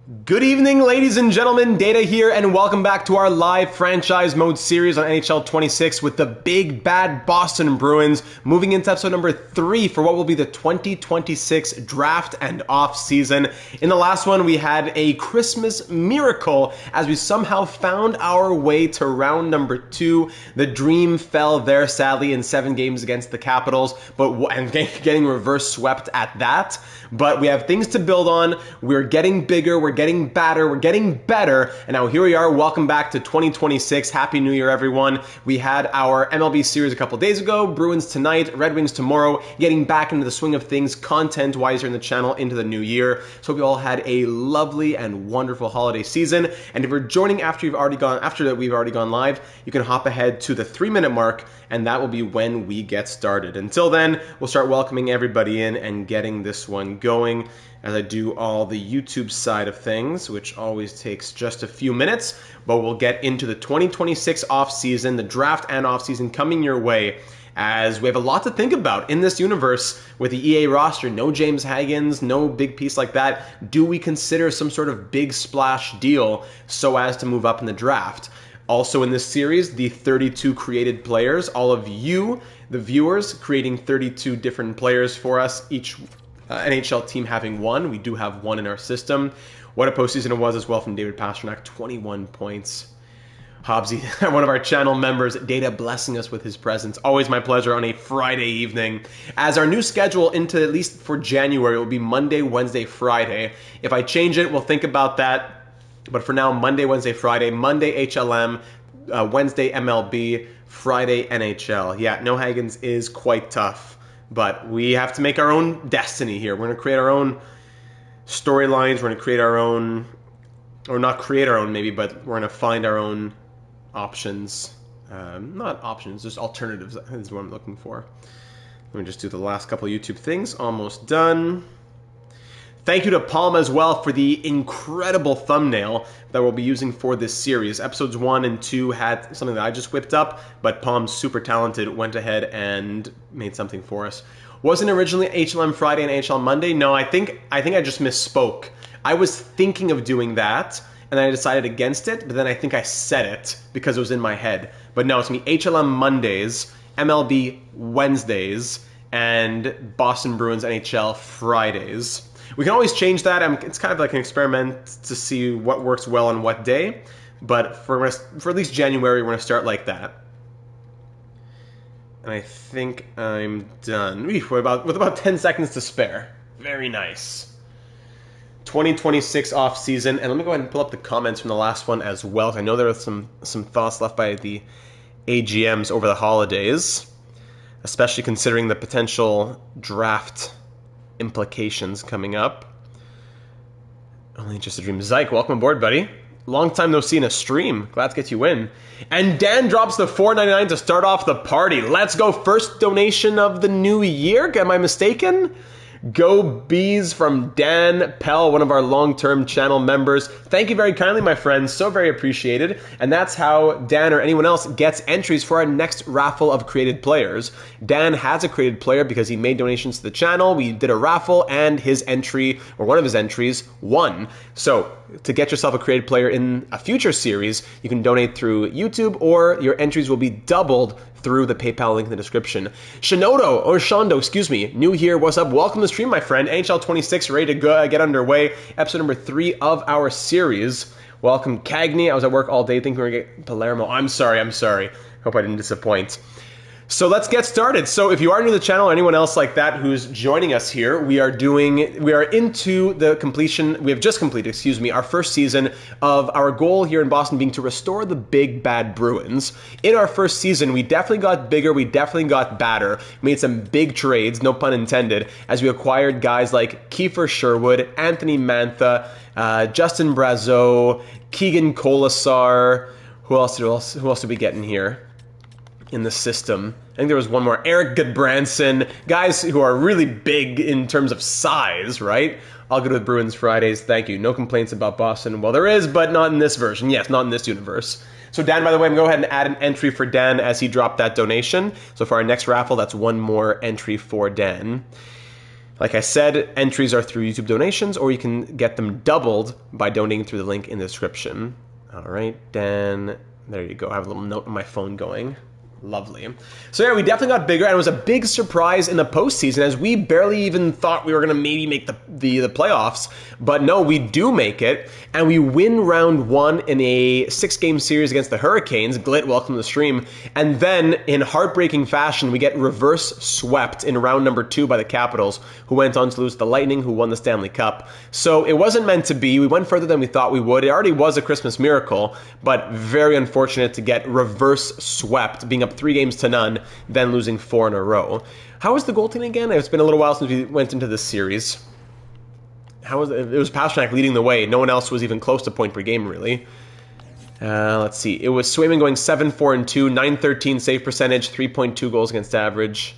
Good evening, ladies and gentlemen. Data here, and welcome back to our live franchise mode series on NHL 26 with the big bad Boston Bruins, moving into episode number 3 for what will be the 2026 draft and off season. In the last one, we had a Christmas miracle as we somehow found our way to round number 2. The dream fell there, sadly, in 7 games against the Capitals, and getting reverse swept at that. But we have things to build on. We're getting bigger. We're getting badder. We're getting better. And now here we are. Welcome back to 2026. Happy New Year, everyone. We had our MLB series a couple days ago. Bruins tonight, Red Wings tomorrow. Getting back into the swing of things content-wise here in the channel into the new year. So we all had a lovely and wonderful holiday season. And if you're joining after we've already gone live, you can hop ahead to the 3-minute mark, and that will be when we get started. Until then, we'll start welcoming everybody in and getting this one going as I do all the YouTube side of things, which always takes just a few minutes, but we'll get into the 2026 offseason, the draft and offseason coming your way, as we have a lot to think about in this universe with the EA roster. No James Hagens, no big piece like that. Do we consider some sort of big splash deal so as to move up in the draft? Also in this series, the 32 created players, all of you, the viewers, creating 32 different players for us, each NHL team having one. We do have one in our system. What a postseason it was as well from David Pasternak, 21 points. Hobbsy, one of our channel members, Data, blessing us with his presence. Always my pleasure on a Friday evening. As our new schedule into, at least for January, will be Monday, Wednesday, Friday. If I change it, we'll think about that. But for now, Monday, Wednesday, Friday. Monday, HLM. Wednesday, MLB. Friday, NHL. Yeah, no Hagens is quite tough. But we have to make our own destiny here. We're going to create our own storylines. We're going to create our own, or not create our own maybe, but we're going to find our own options. Not options, just alternatives is what I'm looking for. Let me just do the last couple of YouTube things. Almost done. Thank you to Palm as well for the incredible thumbnail that we'll be using for this series. Episodes 1 and 2 had something that I just whipped up, but Palm's super talented, went ahead and made something for us. Wasn't originally HLM Friday and HL Monday? No, I think I just misspoke. I was thinking of doing that, and then I decided against it, but then I think I said it because it was in my head. But no, it's going to be HLM Mondays, MLB Wednesdays, and Boston Bruins NHL Fridays. We can always change that. It's kind of like an experiment to see what works well on what day. But for at least January, we're going to start like that. And I think I'm done. With about 10 seconds to spare. Very nice. 2026 off season. And let me go ahead and pull up the comments from the last one as well. I know there were some thoughts left by the AGMs over the holidays, especially considering the potential draft implications coming up. Only just a dream. Zyke, welcome aboard, buddy. Long time no see in a stream. Glad to get you in. And Dan drops the $4.99 to start off the party. Let's go. First donation of the new year. Am I mistaken? Go Bees from Dan Pell, one of our long-term channel members. Thank you very kindly, my friends. So very appreciated. And that's how Dan or anyone else gets entries for our next raffle of created players. Dan has a created player because he made donations to the channel. We did a raffle, and his entry, or one of his entries, won. So to get yourself a created player in a future series, you can donate through YouTube, or your entries will be doubled through the PayPal link in the description. Shondo, excuse me, new here, what's up? Welcome to the stream, my friend. NHL 26, ready to go, get underway. Episode number 3 of our series. Welcome, Cagney. I was at work all day thinking we were going to get Palermo. I'm sorry. Hope I didn't disappoint. So let's get started. So if you are new to the channel or anyone else like that who's joining us here, we are into the completion, we have just completed, our first season of our goal here in Boston being to restore the big bad Bruins. In our first season, we definitely got bigger, we definitely got badder. We made some big trades, no pun intended, as we acquired guys like Kiefer Sherwood, Anthony Mantha, Justin Brazeau, Keegan Colasar. Who else did we get in here in the system? I think there was one more. Eric Goodbranson. Guys who are really big in terms of size, right? All good with Bruins Fridays. Thank you. No complaints about Boston. Well, there is, but not in this version. Yes, not in this universe. So Dan, by the way, I'm going to go ahead and add an entry for Dan as he dropped that donation. So for our next raffle, that's one more entry for Dan. Like I said, entries are through YouTube donations, or you can get them doubled by donating through the link in the description. All right, then there you go. I have a little note on my phone going. Lovely. So yeah, we definitely got bigger, and it was a big surprise in the postseason, as we barely even thought we were going to maybe make the playoffs. But no, we do make it, and we win round 1 in a 6-game series against the Hurricanes. Glit, welcome to the stream. And then, in heartbreaking fashion, we get reverse swept in round number 2 by the Capitals, who went on to lose to the Lightning, who won the Stanley Cup. So it wasn't meant to be. We went further than we thought we would. It already was a Christmas miracle, but very unfortunate to get reverse swept, being up 3-0, then losing 4 in a row. How was the goaltending again? It's been a little while since we went into this series. How was it? It was Pastrnak leading the way. No one else was even close to point per game, really. Let's see. It was Swayman going 7-4-2, 913 save percentage, 3.2 goals against average.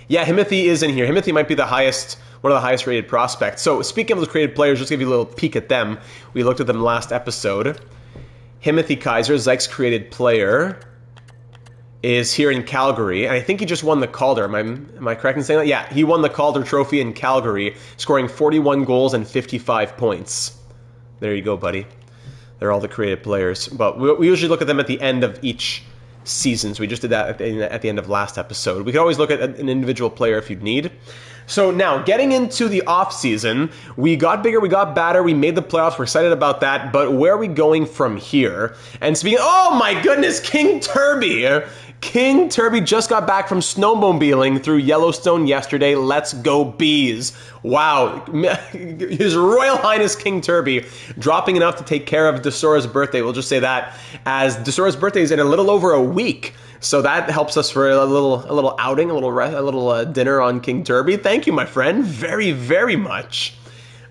Yeah, Himothy is in here. Himothy might be the highest, one of the highest rated prospects. So speaking of those created players, just to give you a little peek at them. We looked at them last episode. Himothy Kaiser, Zyke's created player, is here in Calgary, and I think he just won the Calder. Am I correct in saying that? Yeah, he won the Calder Trophy in Calgary, scoring 41 goals and 55 points. There you go, buddy. They're all the created players. But we usually look at them at the end of each season, so we just did that at the end of last episode. We can always look at an individual player if you'd need. So now, getting into the off-season, we got bigger, we got badder, we made the playoffs, we're excited about that, but where are we going from here? And speaking, oh my goodness, King Turby! King Turby just got back from snowmobiling through Yellowstone yesterday. Let's go bees. Wow. His Royal Highness King Turby dropping enough to take care of Desora's birthday. We'll just say that, as Desora's birthday is in a little over a week. So that helps us for a little outing, a little dinner on King Turby. Thank you, my friend, very, very much.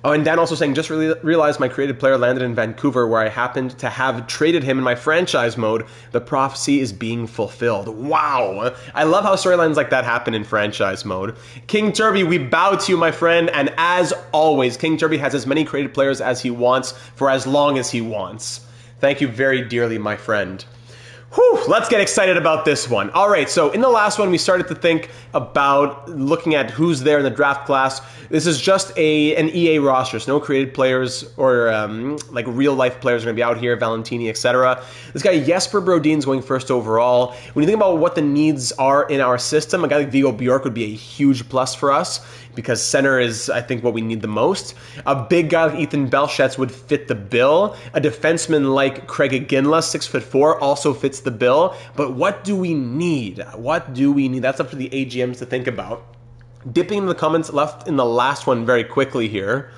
Oh, and Dan also saying, just realized my created player landed in Vancouver, where I happened to have traded him in my franchise mode. The prophecy is being fulfilled. Wow. I love how storylines like that happen in franchise mode. King Turby, we bow to you, my friend. And as always, King Turby has as many created players as he wants for as long as he wants. Thank you very dearly, my friend. Whew, let's get excited about this one. All right, so in the last one, we started to think about looking at who's there in the draft class. This is just an EA roster, so no created players or like real-life players are going to be out here, Valentini, etc. This guy, Jesper Brodin's going first overall. When you think about what the needs are in our system, a guy like Viggo Bjork would be a huge plus for us, because center is, I think, what we need the most. A big guy like Ethan Belchetz would fit the bill. A defenseman like Craig Iginla, 6'4", also fits the bill. But what do we need? What do we need? That's up to the AGMs to think about. Dipping into the comments left in the last one very quickly here.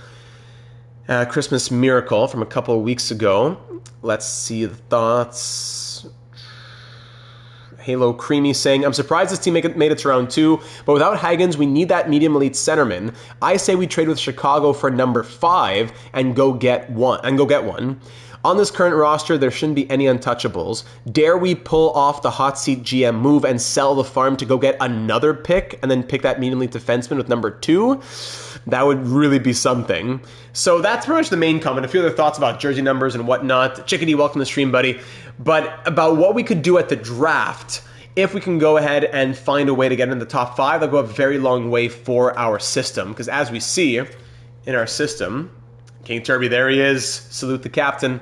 Christmas Miracle from a couple of weeks ago. Let's see the thoughts. Halo Creamy saying, I'm surprised this team made it to round 2, but without Hagens, we need that medium elite centerman. I say we trade with Chicago for number 5 and go get one. On this current roster, there shouldn't be any untouchables. Dare we pull off the hot seat GM move and sell the farm to go get another pick and then pick that medium elite defenseman with number 2? That would really be something. So that's pretty much the main comment. A few other thoughts about jersey numbers and whatnot. Chickadee, welcome to the stream, buddy. But about what we could do at the draft, if we can go ahead and find a way to get in the top 5, that'll go a very long way for our system. Because as we see in our system, King Turby, there he is. Salute the captain.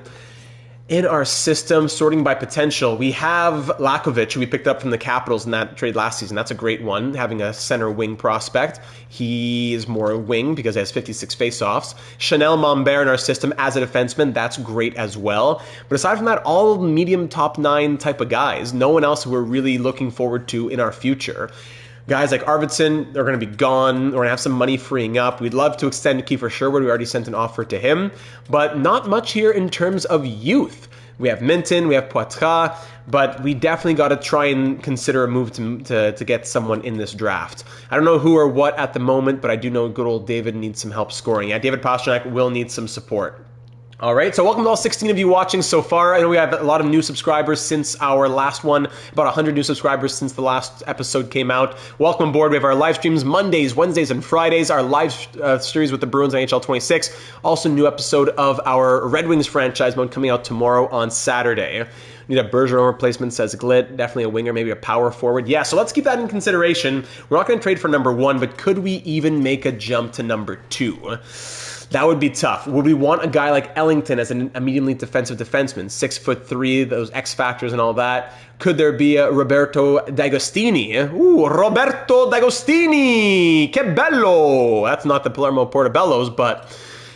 In our system, sorting by potential, we have Lakovic, who we picked up from the Capitals in that trade last season. That's a great one, having a center wing prospect. He is more wing because he has 56 faceoffs. Chanel Mombert in our system as a defenseman, that's great as well. But aside from that, all medium top 9 type of guys. No one else who we're really looking forward to in our future. Guys like Arvidsson, they're going to be gone. We're going to have some money freeing up. We'd love to extend Kiefer Sherwood. We already sent an offer to him. But not much here in terms of youth. We have Minton, we have Poitras, but we definitely got to try and consider a move to get someone in this draft. I don't know who or what at the moment, but I do know good old David needs some help scoring. Yeah, David Pastrnak will need some support. All right, so welcome to all 16 of you watching so far. I know we have a lot of new subscribers since our last one, about 100 new subscribers since the last episode came out. Welcome aboard. We have our live streams Mondays, Wednesdays, and Fridays, our live series with the Bruins NHL 26. Also, new episode of our Red Wings franchise mode coming out tomorrow on Saturday. Need a Bergeron replacement, says Glit. Definitely a winger, maybe a power forward. Yeah, so let's keep that in consideration. We're not going to trade for number 1, but could we even make a jump to number 2? That would be tough. Would we want a guy like Ellington as an immediately defensive defenseman, 6'3", those X factors and all that? Could there be a Roberto D'Agostini? Ooh, Roberto D'Agostini! Que bello! That's not the Palermo Portobellos, but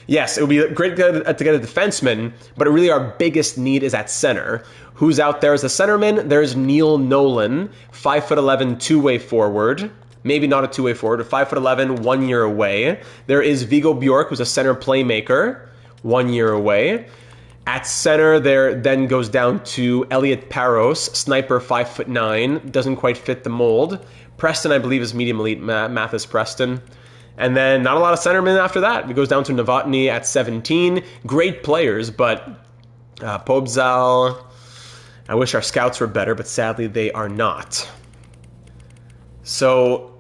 yes, it would be great to get a defenseman, but really our biggest need is at center. Who's out there as a centerman? There's Neil Nolan, 5'11", two-way forward. Maybe not a two-way forward, a 5'11", 1 year away. There is Viggo Bjork, who's a center playmaker, 1 year away. At center, there then goes down to Elliot Parros, sniper, 5'9", doesn't quite fit the mold. Preston, I believe, is medium elite, Mathis Preston. And then not a lot of centermen after that. It goes down to Novotny at 17. Great players, but Pobzal, I wish our scouts were better, but sadly they are not. So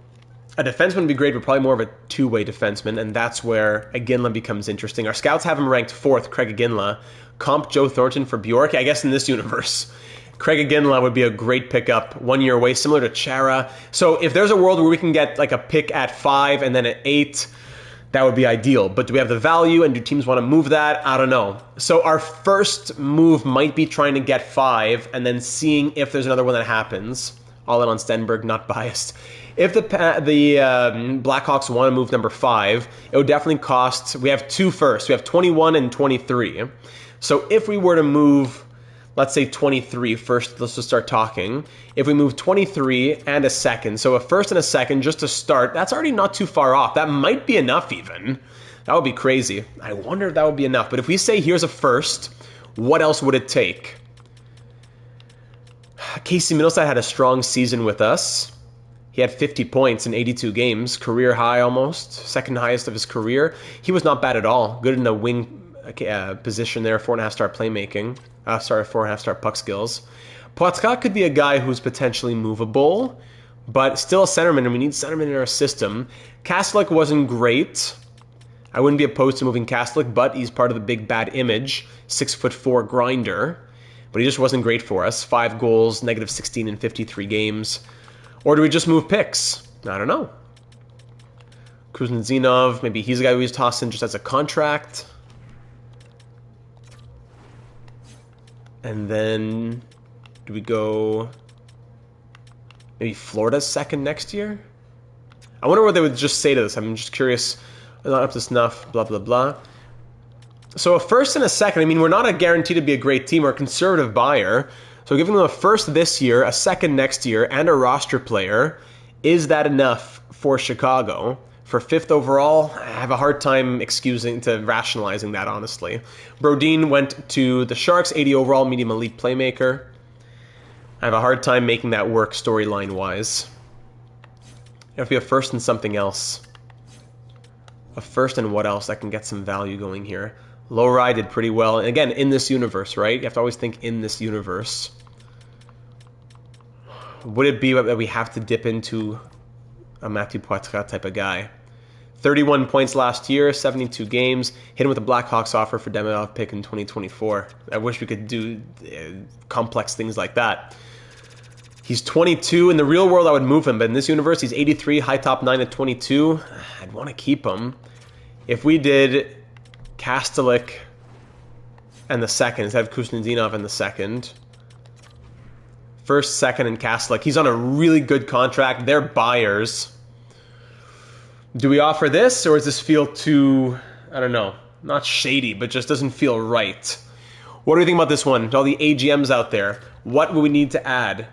a defenseman would be great, but probably more of a two-way defenseman, and that's where Iginla becomes interesting. Our scouts have him ranked 4th, Craig Iginla. Comp Joe Thornton for Bjork, I guess in this universe. Craig Iginla would be a great pickup, 1 year away, similar to Chara. So if there's a world where we can get like a pick at 5 and then at 8, that would be ideal. But do we have the value, and do teams want to move that? I don't know. So our first move might be trying to get 5 and then seeing if there's another one that happens. All in on Stenberg, not biased. If the Blackhawks want to move number 5, it would definitely cost. We have 2 firsts. We have 21 and 23. So if we were to move, let's say 23 first, let's just start talking. If we move 23 and a second, so a first and a second just to start, that's already not too far off. That might be enough even. That would be crazy. I wonder if that would be enough. But if we say here's a first, what else would it take? Casey Middlestad had a strong season with us. He had 50 points in 82 games, career high almost, second highest of his career. He was not bad at all. Good in the wing position there, 4.5-star playmaking. 4.5-star puck skills. Poitras could be a guy who's potentially movable, but still a centerman, and we need centerman in our system. Kastelic wasn't great. I wouldn't be opposed to moving Kastelic, but he's part of the big bad image, 6'4" grinder. But he just wasn't great for us. 5 goals, -16 in 53 games. Or do we just move picks? I don't know. Kuznetsov, maybe he's a guy we just toss in just as a contract. And then do we go maybe Florida's second next year? I wonder what they would just say to this. I'm just curious. Not up to snuff, blah, blah, blah. So a first and a second, I mean, we're not a guarantee to be a great team. We're a conservative buyer. So giving them a first this year, a second next year, and a roster player, is that enough for Chicago? For 5th overall, I have a hard time rationalizing that, honestly. Brodin went to the Sharks, 80 overall, medium elite playmaker. I have a hard time making that work storyline-wise. It have to be a first and something else. A first and what else that can get some value going here? Lowry did pretty well. And again, in this universe, right? You have to always think in this universe. Would it be that we have to dip into a Matthew Poitras type of guy? 31 points last year, 72 games. Hit him with a Blackhawks offer for Demidov pick in 2024. I wish we could do complex things like that. He's 22. In the real world, I would move him. But in this universe, he's 83, high top 9 at 22. I'd want to keep him. If we did Kastelic and the second, instead of Kuznetsov and the second. First, second, and Kastelic. He's on a really good contract. They're buyers. Do we offer this, or does this feel too, I don't know, not shady, but just doesn't feel right? What do we think about this one? To all the AGMs out there, what would we need to add?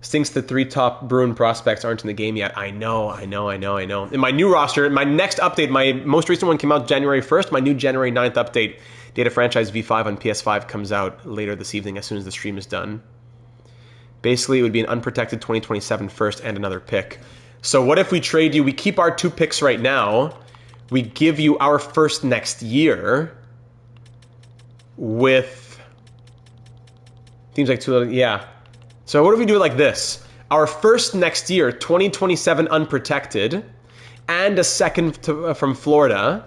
Stinks the 3 top Bruin prospects aren't in the game yet. I know. In my new roster, my next update, my most recent one came out January 1st. My new January 9th update, Data Franchise V5 on PS5, comes out later this evening as soon as the stream is done. Basically, it would be an unprotected 2027 first and another pick. So what if we trade you? We keep our 2 picks right now. We give you our first next year. with teams like two, yeah. So what if we do it like this? Our first next year, 2027 unprotected, and a second from Florida.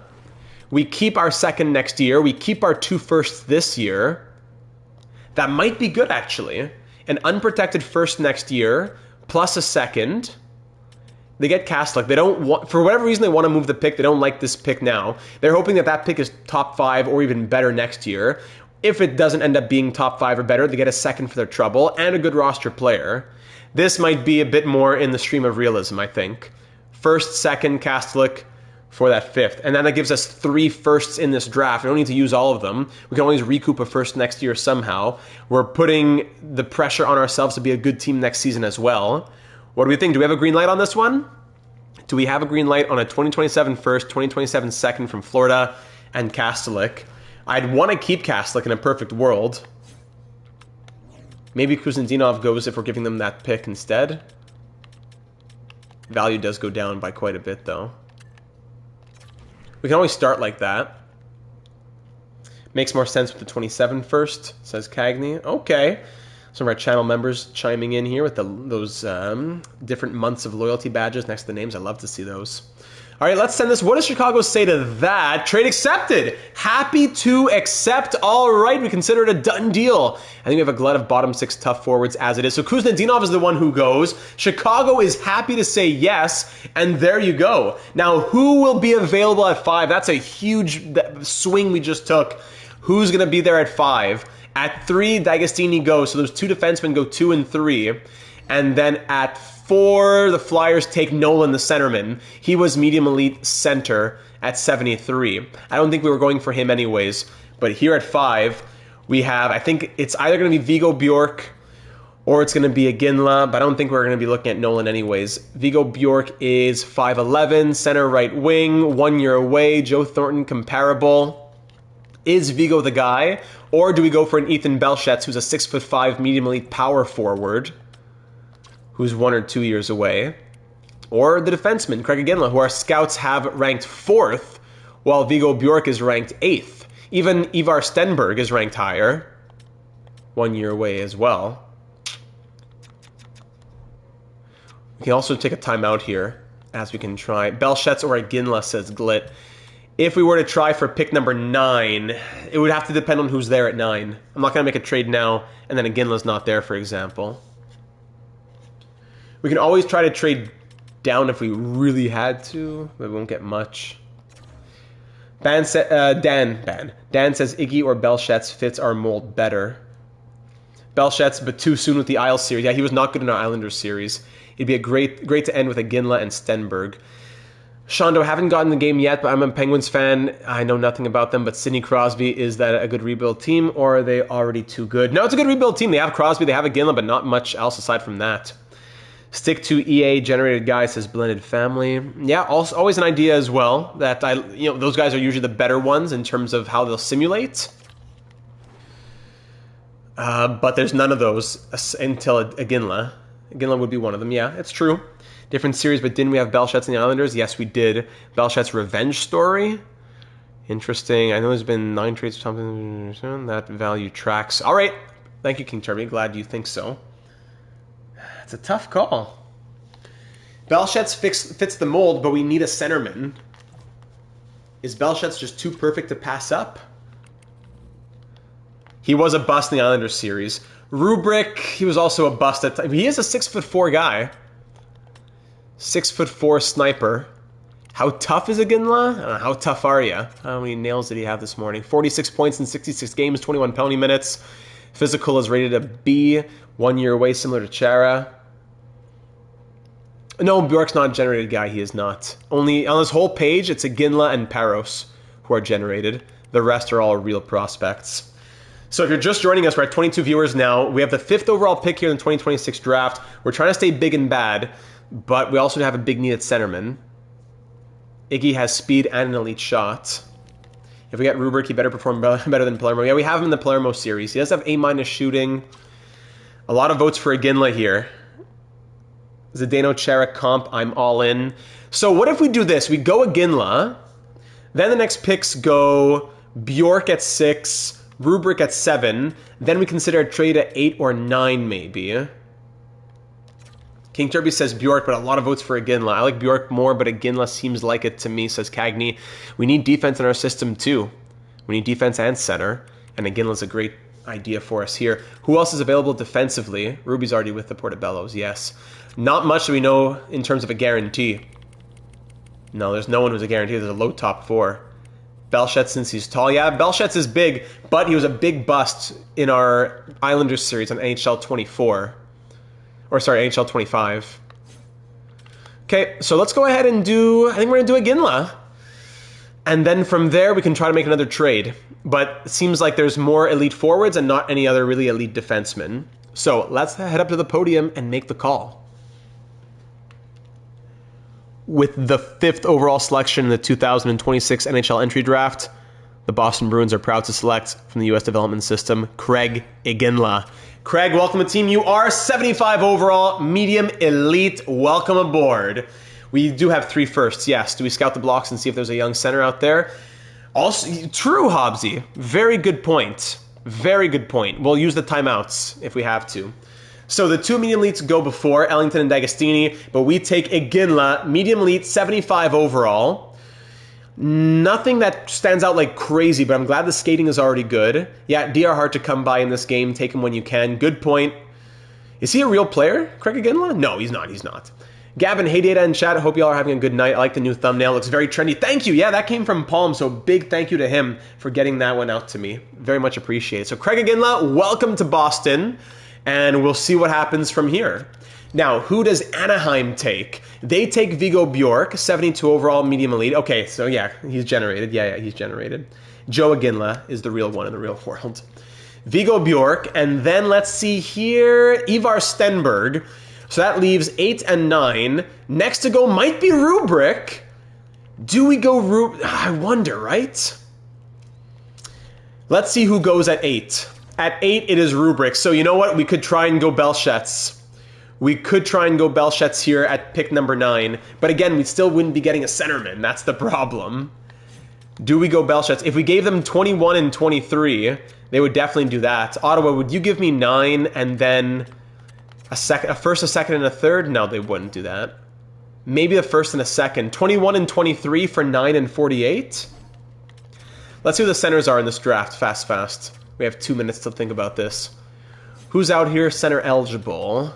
We keep our second next year. We keep our 2 firsts this year. That might be good, actually. An unprotected first next year, plus a second. They get Kastelic. They don't want, for whatever reason, they want to move the pick. They don't like this pick now. They're hoping that that pick is top 5 or even better next year. If it doesn't end up being top 5 or better, they get a second for their trouble and a good roster player. This might be a bit more in the stream of realism, I think. First, second, Kastelic for that 5th. And then that gives us 3 firsts in this draft. We don't need to use all of them. We can always recoup a first next year somehow. We're putting the pressure on ourselves to be a good team next season as well. What do we think? Do we have a green light on this one? Do we have a green light on a 2027 first, 2027 second from Florida and Kastelic? I'd want to keep Kastelic in a perfect world. Maybe Kuznetsov goes if we're giving them that pick instead. Value does go down by quite a bit, though. We can always start like that. Makes more sense with the 27 first, says Cagney. Okay. Some of our channel members chiming in here with those different months of loyalty badges next to the names. I love to see those. All right, let's send this. What does Chicago say to that? Trade accepted. Happy to accept. All right, we consider it a done deal. I think we have a glut of bottom 6 tough forwards as it is. So Kuznetsov is the one who goes. Chicago is happy to say yes, and there you go. Now, who will be available at 5? That's a huge swing we just took. Who's going to be there at 5? At 3, D'Agostini goes. So those 2 defensemen go 2 and 3. And then at 4, the Flyers take Nolan, the centerman. He was medium elite center at 73. I don't think we were going for him anyways. But here at 5, we have, I think it's either going to be Viggo Bjork or it's going to be Iginla. But I don't think we're going to be looking at Nolan anyways. Viggo Bjork is 5'11", center right wing, 1 year away. Joe Thornton comparable. Is Viggo the guy? Or do we go for an Ethan Belchetz, who's a 6'5", medium elite power forward, who's 1 or 2 years away? Or the defenseman, Craig Iginla, who our scouts have ranked 4th, while Viggo Bjork is ranked 8th. Even Ivar Stenberg is ranked higher, 1 year away as well. We can also take a timeout here, as we can try. Belchetz or Iginla, says Glit. If we were to try for pick number 9, it would have to depend on who's there at 9. I'm not going to make a trade now, and then Iginla's not there, for example. We can always try to trade down if we really had to, but we won't get much. Dan says Iggy or Belchetz fits our mold better. Belchetz, but too soon with the Isles series. Yeah, he was not good in our Islanders series. It'd be a great to end with Iginla and Stenberg. Shondo, haven't gotten the game yet, but I'm a Penguins fan. I know nothing about them, but Sidney Crosby, is that a good rebuild team, or are they already too good? No, it's a good rebuild team. They have Crosby, they have Iginla, but not much else aside from that. Stick to EA-generated guys, says Blended Family. Yeah, also, always an idea as well, that those guys are usually the better ones in terms of how they'll simulate. But there's none of those until Iginla. Iginla would be one of them, yeah, it's true. Different series, but didn't we have Belchetz and the Islanders? Yes, we did. Belchetz revenge story. Interesting. I know there's been 9 trades or something. That value tracks. All right. Thank you, King Turby. Glad you think so. It's a tough call. Belchetz fits the mold, but we need a centerman. Is Belchetz just too perfect to pass up? He was a bust in the Islanders series. Rubric, he was also a bust at times. He is a 6'4" guy. 6'4" sniper. How tough is Iginla? I don't know. How tough are you? How many nails did he have this morning? 46 points in 66 games, 21 penalty minutes. Physical is rated a B. 1 year away, similar to Chara. No, Bjork's not a generated guy. He is not. Only on this whole page, it's Iginla and Paros who are generated. The rest are all real prospects. So if you're just joining us, we're at 22 viewers now. We have the 5th overall pick here in the 2026 draft. We're trying to stay big and bad, but we also have a big need at centerman. Iggy has speed and an elite shot. If we get Rubric, he better perform better than Palermo. Yeah, we have him in the Palermo series. He does have A- shooting. A lot of votes for Iginla here. Zdeno Chara comp, I'm all in. So what if we do this? We go Iginla. Then the next picks go Bjork at 6, Rubric at 7. Then we consider a trade at 8 or 9, maybe. King Turby says Bjork, but a lot of votes for Iginla. I like Bjork more, but Iginla seems like it to me, says Cagney. We need defense in our system, too. We need defense and center, and Iginla's a great idea for us here. Who else is available defensively? Ruby's already with the Portobellos, yes. Not much do we know in terms of a guarantee. No, there's no one who's a guarantee. There's a low top 4. Belchetz, since he's tall. Yeah, Belchetz is big, but he was a big bust in our Islanders series on NHL 24. Or sorry, NHL 25. Okay, so let's go ahead and do... I think we're going to do Iginla. And then from there, we can try to make another trade. But it seems like there's more elite forwards and not any other really elite defensemen. So let's head up to the podium and make the call. With the 5th overall selection in the 2026 NHL entry draft, the Boston Bruins are proud to select from the U.S. development system, Craig Iginla. Craig, welcome to the team. You are 75 overall, medium elite. Welcome aboard. We do have 3 firsts, yes. Do we scout the blocks and see if there's a young center out there? Also, true, Hobbsy. Very good point. Very good point. We'll use the timeouts if we have to. So the 2 medium elites go before, Ellington and D'Agostini, but we take Iginla, medium elite, 75 overall. Nothing that stands out like crazy, but I'm glad the skating is already good. Yeah, D are hard to come by in this game. Take him when you can. Good point. Is he a real player, Craig Iginla? No, he's not. He's not. Gavin, hey Data and chat. I hope you all are having a good night. I like the new thumbnail. Looks very trendy. Thank you. Yeah, that came from Palm, so big thank you to him for getting that one out to me. Very much appreciated. So Craig Iginla, welcome to Boston, and we'll see what happens from here. Now, who does Anaheim take? They take Vigo Bjork, 72 overall, medium elite. Okay, so yeah, he's generated. Yeah, he's generated. Joe Iginla is the real one in the real world. Vigo Bjork, and then let's see here, Ivar Stenberg. So that leaves 8 and 9. Next to go might be Rubric. Do we go Rubric? I wonder, right? Let's see who goes at 8. At 8, it is Rubric. So you know what? We could try and go Belchetz. We could try and go Belchetz here at pick number 9. But again, we still wouldn't be getting a centerman. That's the problem. Do we go Belchetz? If we gave them 21 and 23, they would definitely do that. Ottawa, would you give me 9 and then a first, a second, and a third? No, they wouldn't do that. Maybe a first and a second. 21 and 23 for 9 and 48? Let's see who the centers are in this draft. Fast. We have 2 minutes to think about this. Who's out here center eligible?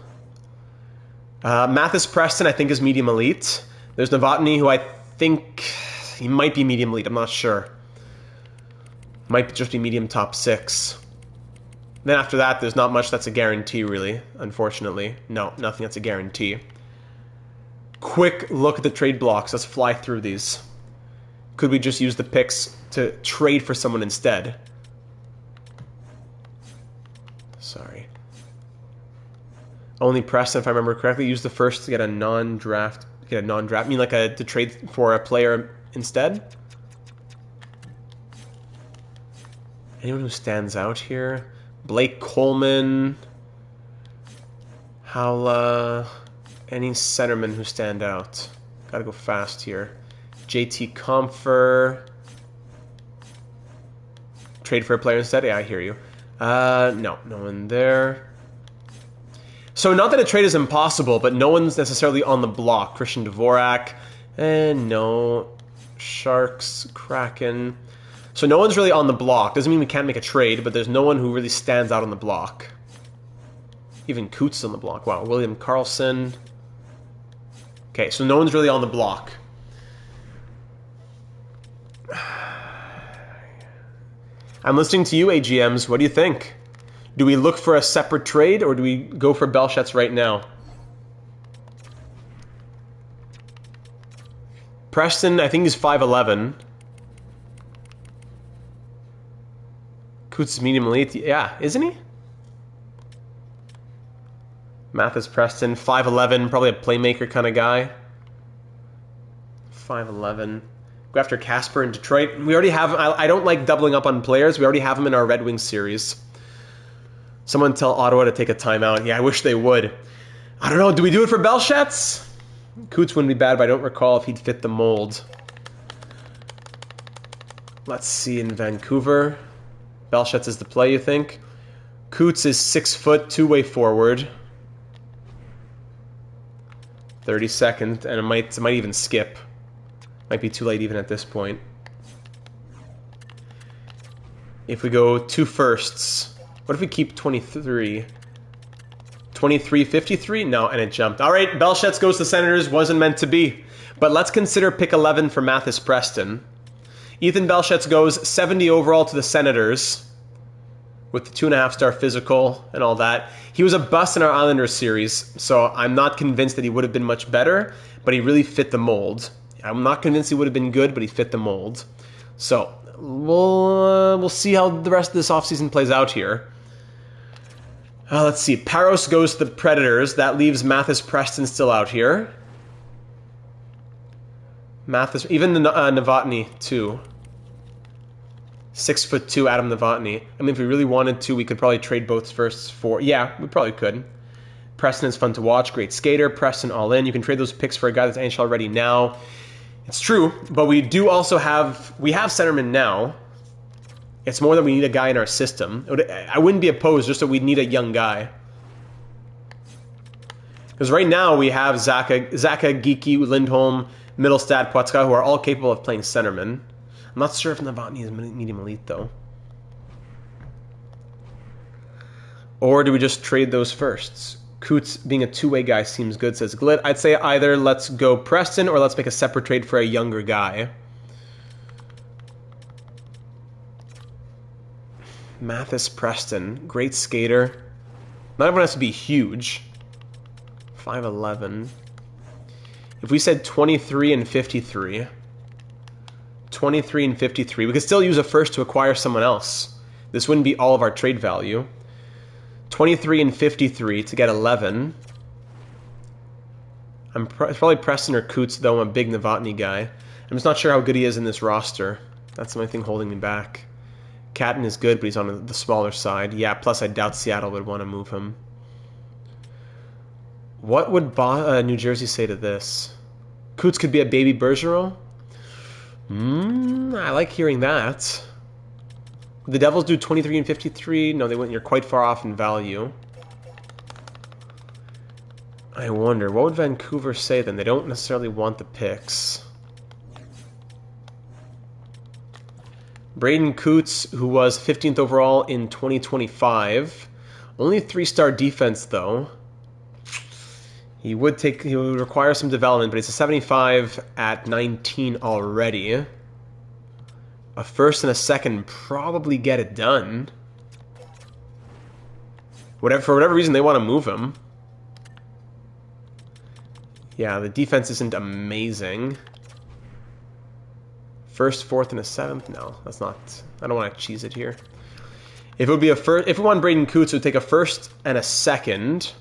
Mathis Preston, I think, is medium elite. There's Novotny, who I think he might be medium elite. I'm not sure. Might just be medium top 6. Then after that, there's not much that's a guarantee, really, unfortunately. No, nothing that's a guarantee. Quick look at the trade blocks. Let's fly through these. Could we just use the picks to trade for someone instead? Sorry. Only Preston, if I remember correctly, use the first to get a non-draft. I mean, like to trade for a player instead. Anyone who stands out here? Blake Coleman. Howla. Any centermen who stand out? Gotta go fast here. JT Comfer. Trade for a player instead? Yeah, I hear you. No one there. So not that a trade is impossible, but no one's necessarily on the block. Christian Dvorak. And no. Sharks, Kraken. So no one's really on the block. Doesn't mean we can't make a trade, but there's no one who really stands out on the block. Even Coots on the block. Wow, William Karlsson. Okay, so no one's really on the block. I'm listening to you, AGMs. What do you think? Do we look for a separate trade, or do we go for Belchetz right now? Preston, I think he's 5'11". Coots is medium elite. Yeah, isn't he? Mathis Preston, 5'11", probably a playmaker kind of guy. 5'11". Go after Casper in Detroit. We already have... I don't like doubling up on players. We already have him in our Red Wings series. Someone tell Ottawa to take a timeout. Yeah, I wish they would. I don't know. Do we do it for Belchetz? Coots wouldn't be bad, but I don't recall if he'd fit the mold. Let's see in Vancouver. Belchet's is the play, you think? Coots is 6 foot, two-way forward. 30 seconds, and it might even skip. Might be too late even at this point. If we go 2 firsts, what if we keep 23? 23, 53? No, and it jumped. All right, Belchet's goes to the Senators. Wasn't meant to be. But let's consider pick 11 for Mathis Preston. Ethan Belchet's goes 70 overall to the Senators with the 2.5-star physical and all that. He was a bust in our Islanders series, so I'm not convinced that he would have been much better, but he really fit the mold. I'm not convinced he would have been good, but he fit the mold. So we'll see how the rest of this offseason plays out here. Let's see. Paros goes to the Predators. That leaves Mathis Preston still out here. Mathis, even Novotny too. 6'2" Adam Novotny. I mean, if we really wanted to, we could probably trade both firsts for... Yeah, we probably could. Preston is fun to watch. Great skater. Preston all in. You can trade those picks for a guy that's NHL ready now. It's true, but we do also have... We have centerman now. It's more that we need a guy in our system. I wouldn't be opposed, just that we need a young guy. Because right now we have Zaka, Geeky, Lindholm, Middlestad, Poitka, who are all capable of playing centerman. I'm not sure if Novotny is medium elite, though. Or do we just trade those firsts? Coots being a two-way guy seems good, says Glit. I'd say either let's go Preston or let's make a separate trade for a younger guy. Mathis Preston, great skater. Not everyone has to be huge. 5'11". If we said 23 and 53... 23 and 53. We could still use a first to acquire someone else. This wouldn't be all of our trade value. 23 and 53 to get 11. It's probably Preston or Coots, though I'm a big Novotny guy. I'm just not sure how good he is in this roster. That's the only thing holding me back. Catton is good, but he's on the smaller side. Yeah, plus I doubt Seattle would want to move him. What would New Jersey say to this? Coots could be a baby Bergeron? I like hearing that. The Devils do 23 and 53. No, they wouldn't. You're quite far off in value. I wonder, what would Vancouver say then? They don't necessarily want the picks. Braden Coots, who was 15th overall in 2025. Only 3-star defense, though. He would require some development, but he's a 75 at 19 already. A first and a second probably get it done. For whatever reason, they want to move him. Yeah, the defense isn't amazing. First, fourth, and a seventh? No, that's not... I don't want to cheese it here. If it would be a first... If we want Braden Coots, it would take a first and a second...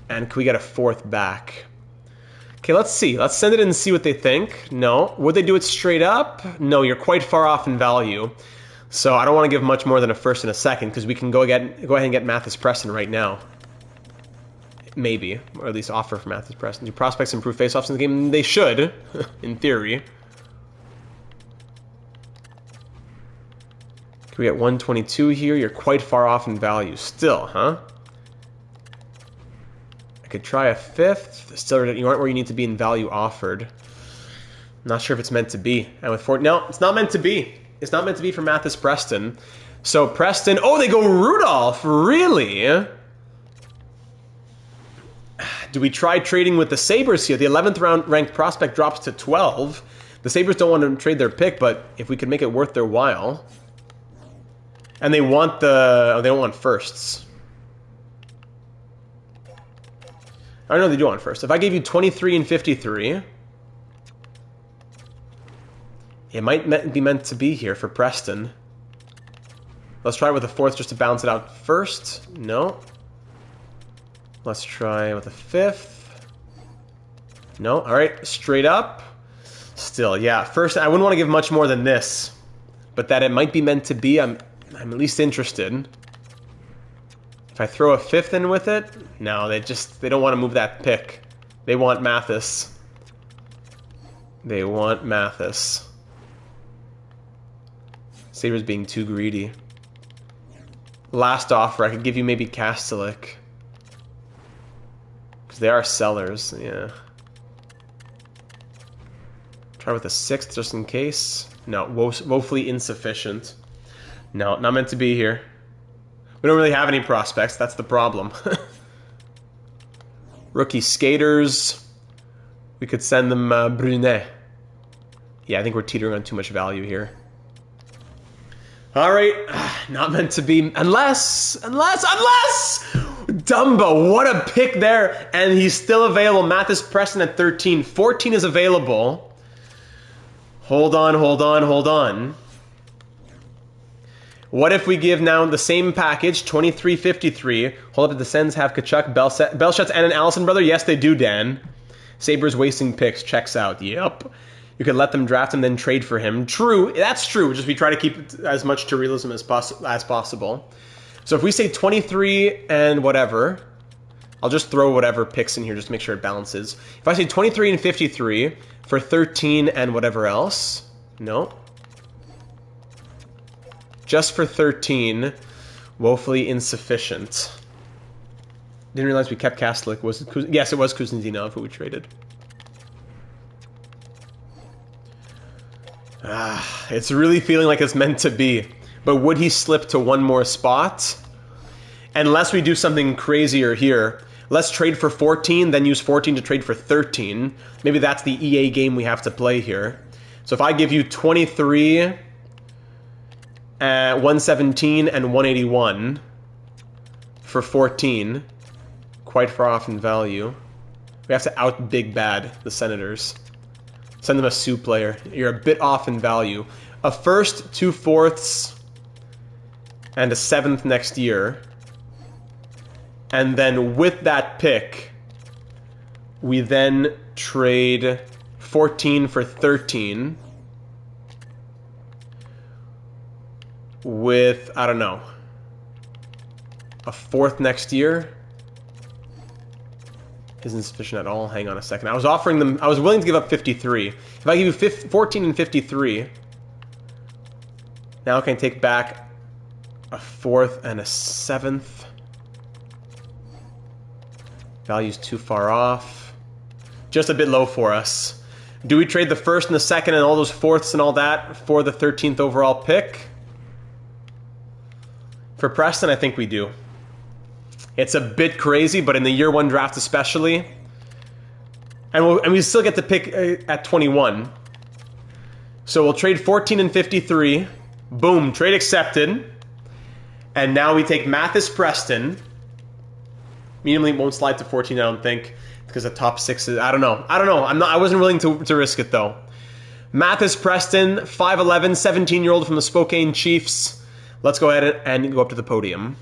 And can we get a fourth back? Okay, let's see. Let's send it in and see what they think. No. Would they do it straight up? No, you're quite far off in value. So I don't want to give much more than a first and a second because we can go ahead and get Mathis Preston right now. Maybe. Or at least offer for Mathis Preston. Do prospects improve faceoffs in the game? They should, in theory. Can we get 122 here? You're quite far off in value still, huh? I could try a fifth. Still, you aren't where you need to be in value offered. Not sure if it's meant to be. And with four, no, it's not meant to be. It's not meant to be for Mathis Preston. So Preston, oh, they go Rudolph, really? Do we try trading with the Sabres here? The 11th round ranked prospect drops to 12. The Sabres don't want to trade their pick, but if we could make it worth their while. And they want they don't want firsts. I don't know they do want first. If I gave you 23 and 53, it might be meant to be here for Preston. Let's try with a fourth just to balance it out first. No. Let's try with a fifth. No. All right. Straight up. Still, yeah. First, I wouldn't want to give much more than this. But that it might be meant to be, I'm at least interested. If I throw a fifth in with it, no, they don't want to move that pick. They want Mathis. They want Mathis. Sabres being too greedy. last offer, I could give you maybe Kastelik. Because they are sellers, yeah. Try with a 6th just in case. No, woefully insufficient. No, not meant to be here. We don't really have any prospects, that's the problem. Rookie skaters. We could send them Brunet. Yeah, I think we're teetering on too much value here. All right, not meant to be, unless Dumbo, what a pick there, and he's still available. Mathis Preston at 13, 14 is available. Hold on. What if we give now the same package, 23.53. Hold up, the Sens have Kachuk, Belschutz, and an Allison brother. Yes, they do, Dan. Sabres wasting picks, checks out. Yep. You could let them draft him, then trade for him. True, that's true. Just we try to keep as much to realism as possible. So if we say 23 and whatever, I'll just throw whatever picks in here just to make sure it balances. If I say 23 and 53 for 13 and whatever else, no. Just for 13, woefully insufficient. Didn't realize we kept Kastelik. Yes, it was Kuznetsov who we traded. It's really feeling like it's meant to be. But would he slip to one more spot? Unless we do something crazier here. Let's trade for 14, then use 14 to trade for 13. Maybe that's the EA game we have to play here. So if I give you 23, 117, and 181 for 14, quite far off in value. We have to out Big Bad, the Senators. Send them a Sioux player. You're a bit off in value. A 1st, 2 4ths, and a 7th next year. And then with that pick, we then trade 14 for 13 with, I don't know, a 4th next year. Isn't sufficient at all. Hang on a second. I was offering them, I was willing to give up 53. If I give you 14 and 53, now I can take back a 4th and a 7th. Value's too far off. Just a bit low for us. Do we trade the 1st and the 2nd and all those 4ths and all that for the 13th overall pick? For Preston, I think we do. It's a bit crazy, but in the year 1 draft especially. And we still get to pick at 21. So we'll trade 14 and 53. Boom, trade accepted. And now we take Mathis Preston. Mediumly won't slide to 14, I don't think. Because the top 6 is, I don't know. I wasn't willing to risk it though. Mathis Preston, 5'11", 17-year-old from the Spokane Chiefs. Let's go ahead and go up to the podium.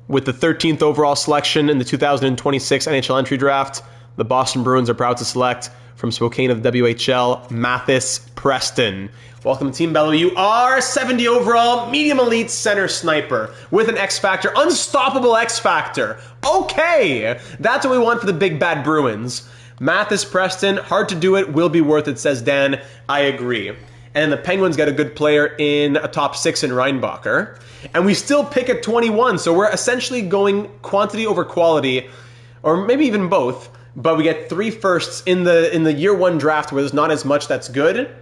With the 13th overall selection in the 2026 NHL entry draft, the Boston Bruins are proud to select from Spokane of the WHL, Mathis Preston. Welcome to Team Bello. You are 70 overall, medium elite center sniper with an X Factor, unstoppable X Factor. Okay, that's what we want for the big bad Bruins. Mathis Preston, hard to do it, will be worth it, says Dan. I agree. And the Penguins got a good player in a top 6 in Reinbacher. And we still pick at 21, so we're essentially going quantity over quality, or maybe even both. But we get 3 firsts in the year 1 draft where there's not as much that's good.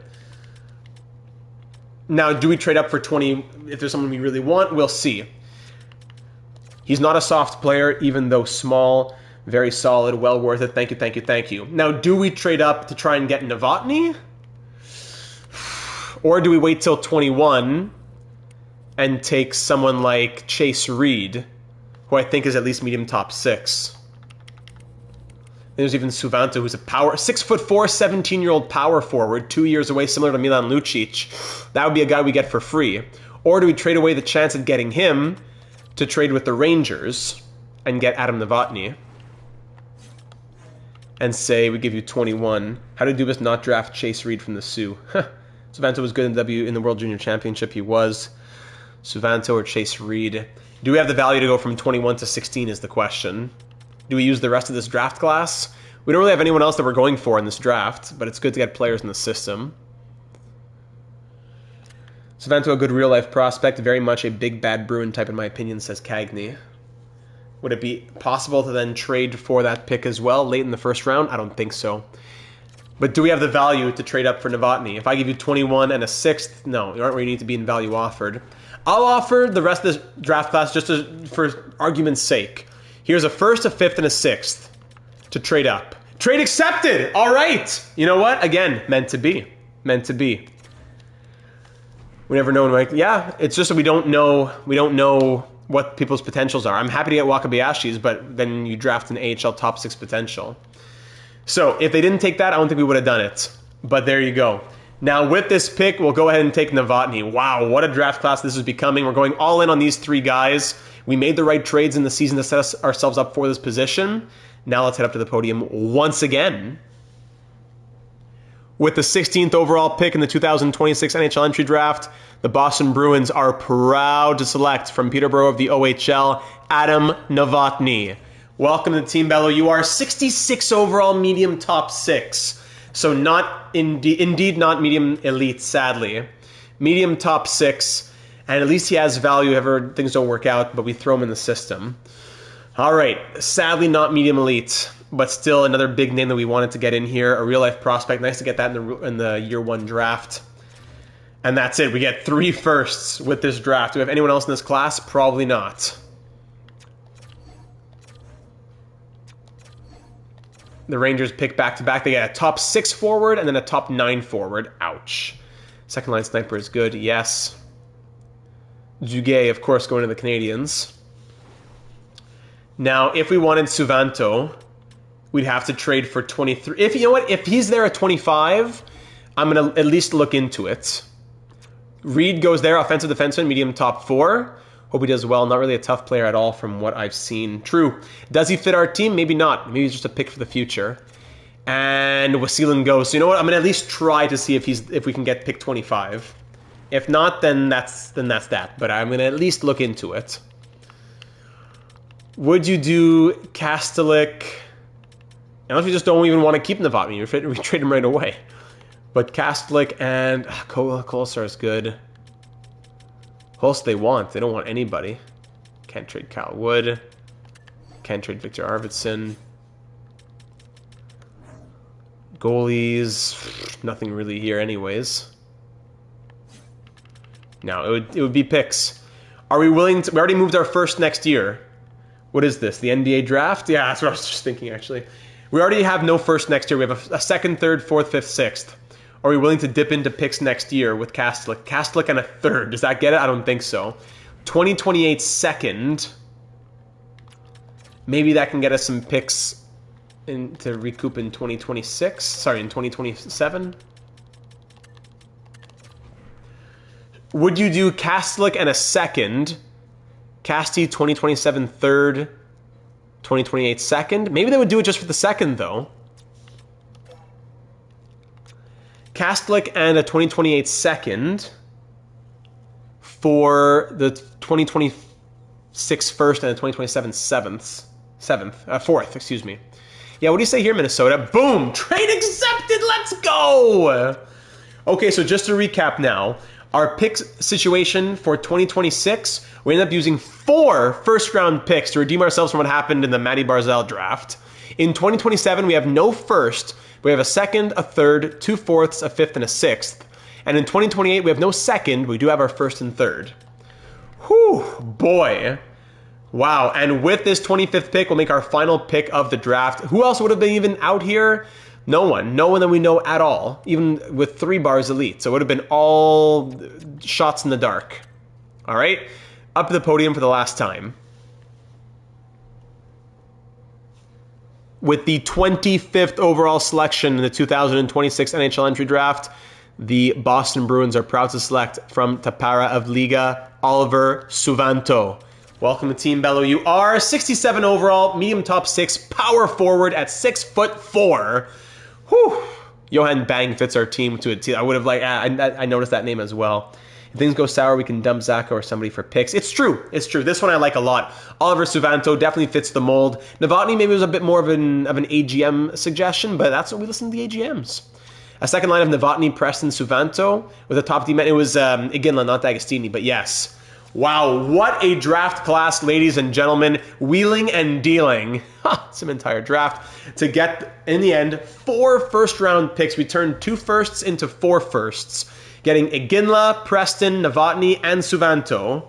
Now, do we trade up for 20 if there's someone we really want? We'll see. He's not a soft player, even though small, very solid, well worth it. Thank you, thank you, thank you. Now, do we trade up to try and get Novotny? Or do we wait till 21 and take someone like Chase Reed, who I think is at least medium top 6? There's even Suvanto, who's a 6'4", 17-year-old power forward, 2 years away, similar to Milan Lucic. That would be a guy we get for free. Or do we trade away the chance of getting him to trade with the Rangers and get Adam Novotny? And say we give you 21. How did Dubas not draft Chase Reed from the Sioux? Suvanto was good in the World Junior Championship. He was. Suvanto or Chase Reed. Do we have the value to go from 21 to 16 is the question. Do we use the rest of this draft class? We don't really have anyone else that we're going for in this draft, but it's good to get players in the system. Savento, a good real-life prospect, very much a big bad Bruin type in my opinion, says Cagney. Would it be possible to then trade for that pick as well late in the first round? I don't think so. But do we have the value to trade up for Novotny? If I give you 21 and a 6th, no, you aren't where you need to be in value offered. I'll offer the rest of this draft class just for argument's sake. Here's a 1st, a 5th, and a 6th to trade up. Trade accepted! All right! You know what? Again, meant to be. Meant to be. We never know. Like, yeah, it's just that we don't know what people's potentials are. I'm happy to get Wakabayashi's, but then you draft an AHL top 6 potential. So if they didn't take that, I don't think we would have done it. But there you go. Now with this pick, we'll go ahead and take Novotny. Wow, what a draft class this is becoming. We're going all in on these 3 guys. We made the right trades in the season to set ourselves up for this position. Now let's head up to the podium once again. With the 16th overall pick in the 2026 NHL entry draft, the Boston Bruins are proud to select from Peterborough of the OHL, Adam Novotny. Welcome to Team Bello. You are 66 overall, medium top 6. So not indeed not medium elite, sadly. Medium top 6, and at least he has value if things don't work out, but we throw him in the system. All right, sadly not medium elite, but still another big name that we wanted to get in here, a real-life prospect. Nice to get that in the year 1 draft. And that's it. We get 3 firsts with this draft. Do we have anyone else in this class? Probably not. The Rangers pick back-to-back. They get a top 6 forward and then a top 9 forward. Ouch. Second line sniper is good. Yes. Duguay, of course, going to the Canadiens. Now, if we wanted Suvanto, we'd have to trade for 23. If you know what? If he's there at 25, I'm going to at least look into it. Reed goes there, offensive defenseman, medium top 4. Hope he does well. Not really a tough player at all from what I've seen. True. Does he fit our team? Maybe not. Maybe he's just a pick for the future. And Wasilin goes. So you know what? I'm going to at least try to see if we can get pick 25. If not, then that's that. But I'm going to at least look into it. Would you do Kastelik? Unless we just don't even want to keep Novotny. We trade him right away. But Kastelik and Kolsar is good. Who else they want? They don't want anybody. Can't trade Cal Wood. Can't trade Victor Arvidsson. Goalies. Nothing really here anyways. No, it would be picks. Are we willing to... We already moved our first next year. What is this? The NBA draft? Yeah, that's what I was just thinking actually. We already have no first next year. We have a 2nd, 3rd, 4th, 5th, 6th. Are we willing to dip into picks next year with Kastelik? Kastelik and a 3rd. Does that get it? I don't think so. 2028 2nd. Maybe that can get us some picks to recoup in 2026. Sorry, in 2027. Would you do Kastelik and a 2nd? Casty 2027 3rd. 2028 2nd? Maybe they would do it just for the 2nd though. Kastelik and a 2028 2nd for the 2026 first and the 2027 4th, excuse me. Yeah, what do you say here, Minnesota? Boom! Trade accepted! Let's go! Okay, so just to recap now, our pick situation for 2026, we ended up using 4 first-round picks to redeem ourselves from what happened in the Matty Barzal draft. In 2027, we have no first. We have a 2nd, a 3rd, 2 4ths, a 5th, and a 6th. And in 2028, we have no 2nd. We do have our 1st and 3rd. Whew, boy. Wow, and with this 25th pick, we'll make our final pick of the draft. Who else would have been even out here? No one. No one that we know at all, even with 3 bars elite. So it would have been all shots in the dark. All right, up to the podium for the last time. With the 25th overall selection in the 2026 NHL entry draft, the Boston Bruins are proud to select from Tapara of Liga, Oliver Suvanto. Welcome to Team Bello. You are 67 overall, medium top 6, power forward at 6'4". Whew. Johan Bang fits our team to a T. I would have I noticed that name as well. If things go sour, we can dump Zacha or somebody for picks. It's true. It's true. This one I like a lot. Oliver Suvanto definitely fits the mold. Novotny maybe was a bit more of an AGM suggestion, but that's what we listen to the AGMs. A second line of Novotny, Preston, Suvanto with a top D man. It was Iginla, not D'Agostini, but yes. Wow, what a draft class, ladies and gentlemen. Wheeling and dealing. Some entire draft to get, in the end, 4 first-round picks. We turned 2 firsts into 4 firsts. Getting Iginla, Preston, Novotny, and Suvanto.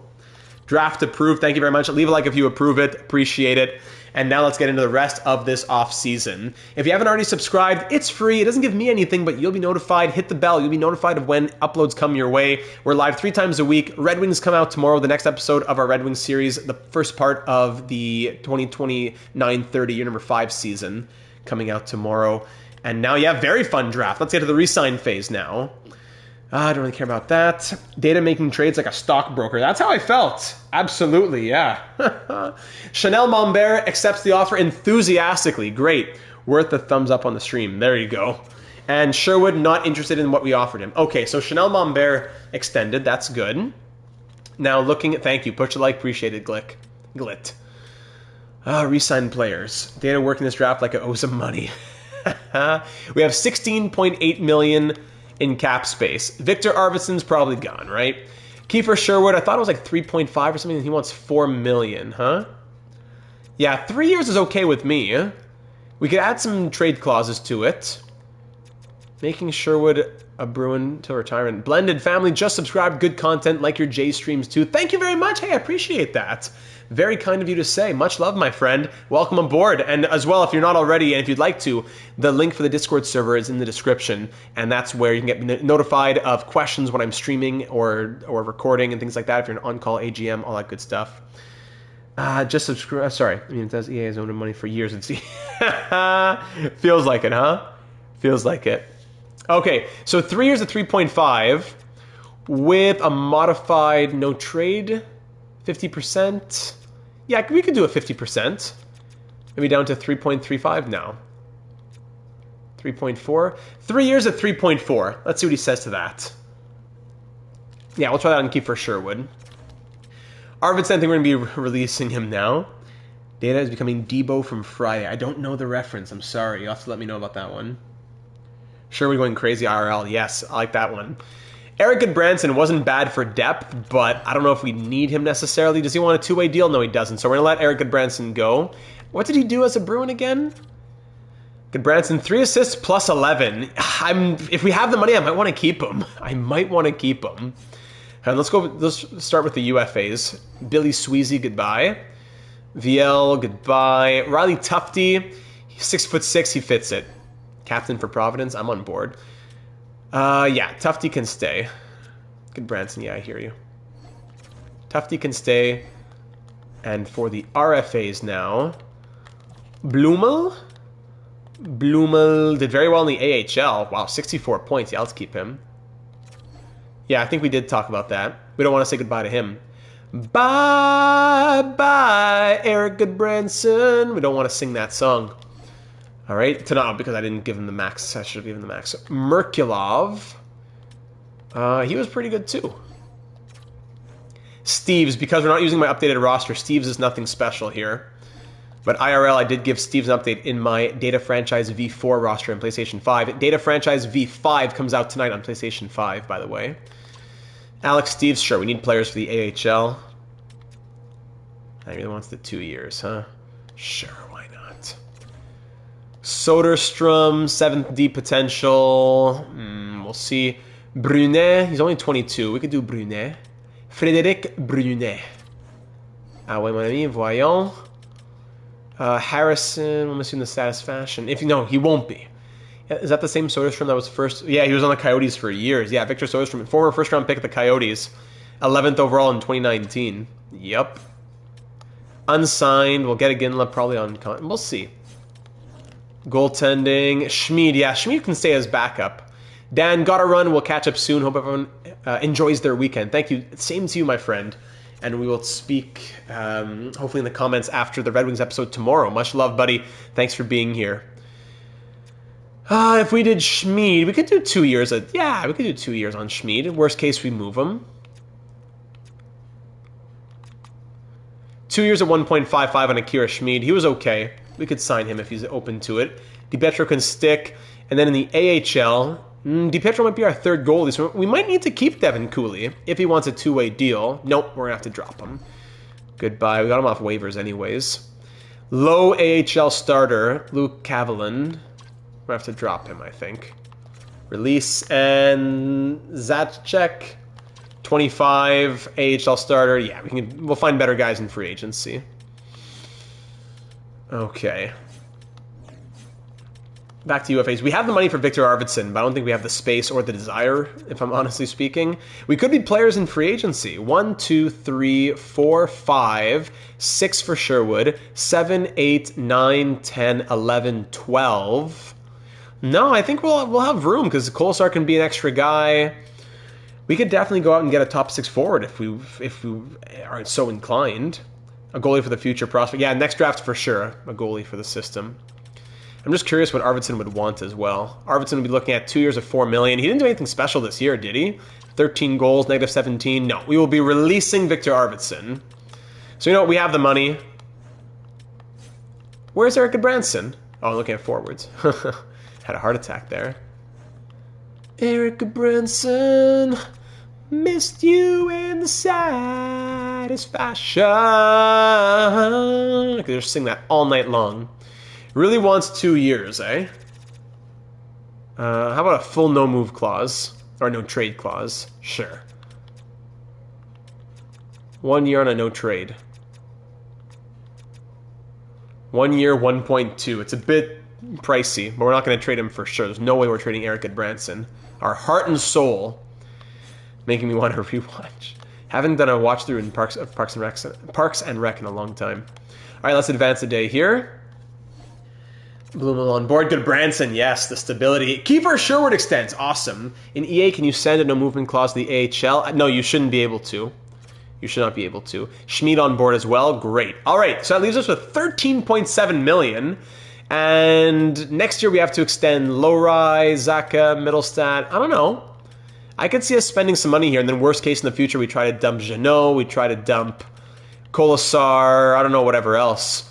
Draft approved. Thank you very much. Leave a like if you approve it. Appreciate it. And now let's get into the rest of this off-season. If you haven't already subscribed, it's free. It doesn't give me anything, but you'll be notified. Hit the bell. You'll be notified of when uploads come your way. We're live 3 times a week. Red Wings come out tomorrow, the next episode of our Red Wings series, the first part of the 2029-30 year number 5 season coming out tomorrow. And now, yeah, very fun draft. Let's get to the re-sign phase now. I don't really care about that. Data making trades like a stockbroker. That's how I felt. Absolutely, yeah. Chanel Mombert accepts the offer enthusiastically. Great. Worth the thumbs up on the stream. There you go. And Sherwood not interested in what we offered him. Okay, so Chanel Mombert extended. That's good. Now looking at... Thank you. Push the like. Appreciate it, Glit. Re-sign players. Data working this draft like I owe some money. We have 16.8 million... in cap space. Victor Arvidsson's probably gone, right? Kiefer Sherwood, I thought it was like 3.5 or something, and he wants 4 million, huh? Yeah, 3 years is okay with me. We could add some trade clauses to it. Making Sherwood a Bruin till retirement. Blended family, just subscribe, good content, like your J streams too. Thank you very much. Hey, I appreciate that. Very kind of you to say. Much love, my friend. Welcome aboard. And as well, if you're not already, and if you'd like to, the link for the Discord server is in the description, and that's where you can get notified of questions when I'm streaming or recording and things like that. If you're an on-call AGM, all that good stuff. Just subscribe. Sorry, I mean, it says EA has owned money for years. It's feels like it, huh? Feels like it. Okay, so 3 years at 3.5 with a modified no trade, 50%. Yeah, we could do a 50%. Maybe down to 3.35 now. 3.4. 3 years at 3.4. Let's see what he says to that. Yeah, we'll try that on Kiefer Sherwood. Arvidsson, I think we're going to be releasing him now. Data is becoming Debo from Friday. I don't know the reference. I'm sorry. You'll have to let me know about that one. Sherwood going crazy IRL. Yes, I like that one. Eric Goodbranson wasn't bad for depth, but I don't know if we need him necessarily. Does he want a 2-way deal? No, he doesn't. So we're going to let Eric Goodbranson go. What did he do as a Bruin again? Goodbranson, 3 assists plus 11. If we have the money, I might want to keep him. And let's start with the UFAs. Billy Sweezy, goodbye. VL, goodbye. Riley Tufte, 6'6", he fits it. Captain for Providence, I'm on board. Yeah, Tufte can stay. Goodbranson, yeah, I hear you. Tufte can stay. And for the RFAs now, Blumel did very well in the AHL. Wow, 64 points. Yeah, let's keep him. Yeah, I think we did talk about that. We don't want to say goodbye to him. Bye-bye, Eric Goodbranson. We don't want to sing that song. All right, Tanab, because I didn't give him the max. I should have given him the max. Merkulov. He was pretty good too. Steves, because we're not using my updated roster, Steves is nothing special here. But IRL, I did give Steves an update in my Data Franchise V4 roster on PlayStation 5. Data Franchise V5 comes out tonight on PlayStation 5, by the way. Alex Steves, sure, we need players for the AHL. I really wants the 2 years, huh? Sure, why not? Soderstrom, 7th D potential. We'll see. Brunet, he's only 22. We could do Brunet. Frédéric Brunet. Ah ouais, mon ami, voyons. Harrison, we'll miss you in the satisfaction. If you know, he won't be. Is that the same Soderstrom that was first? Yeah, he was on the Coyotes for years. Yeah, Victor Soderstrom, former first-round pick of the Coyotes. 11th overall in 2019. Yep. Unsigned. We'll get a Ginla probably on... We'll see. Goaltending. Schmid. Yeah, Schmid can stay as backup. Dan, gotta run. We'll catch up soon. Hope everyone enjoys their weekend. Thank you. Same to you, my friend. And we will speak, hopefully, in the comments after the Red Wings episode tomorrow. Much love, buddy. Thanks for being here. If we did Schmid, we could do 2 years. Yeah, we could do 2 years on Schmid. Worst case, we move him. 2 years at 1.55 on Akira Schmid. He was okay. We could sign him if he's open to it. DiPietro can stick. And then in the AHL, DiPietro might be our third goalie, so we might need to keep Devin Cooley if he wants a two-way deal. Nope, we're going to have to drop him. Goodbye. We got him off waivers anyways. Low AHL starter, Luke Kavalin. We'll have to drop him, I think. Release, and Zacek, 25, AHL starter. Yeah, we'll find better guys in free agency. Okay. Back to UFAs. We have the money for Victor Arvidsson, but I don't think we have the space or the desire, if I'm honestly speaking. We could be players in free agency. 1, 2, 3, 4, 5, 6 for Sherwood, 7, 8, 9, 10, 11, 12. No, I think we'll have room because Kolesar can be an extra guy. We could definitely go out and get a top 6 forward if we aren't so inclined. A goalie for the future prospect. Yeah, next draft for sure. A goalie for the system. I'm just curious what Arvidsson would want as well. Arvidsson would be looking at 2 years of $4 million. He didn't do anything special this year, did he? 13 goals, negative 17. No, we will be releasing Victor Arvidsson. So you know what? We have the money. Where's Eric Branson? Oh, I'm looking at forwards. Had a heart attack there. Eric Branson, missed you in the satisfaction. I could just sing that all night long. Really wants 2 years, eh? How about a full no-move clause? Or no-trade clause? Sure. 1 year on a no-trade. 1 year, 1.2. It's a bit pricey, but we're not going to trade him for sure. There's no way we're trading Eric Branson. Our heart and soul making me want to rewatch. Haven't done a watch through in Parks and Rec in a long time. All right, let's advance the day here. Blumel on board. Good Branson, yes, the stability. Kiefer Sherwood extends, awesome. In EA, can you send a no movement clause to the AHL? No, you shouldn't be able to. You should not be able to. Schmid on board as well, great. All right, so that leaves us with 13.7 million. And next year we have to extend Lowry, Zaka, Middlestat. I don't know. I could see us spending some money here, and then worst case in the future, we try to dump Jeannot, we try to dump Kolesar, I don't know, whatever else.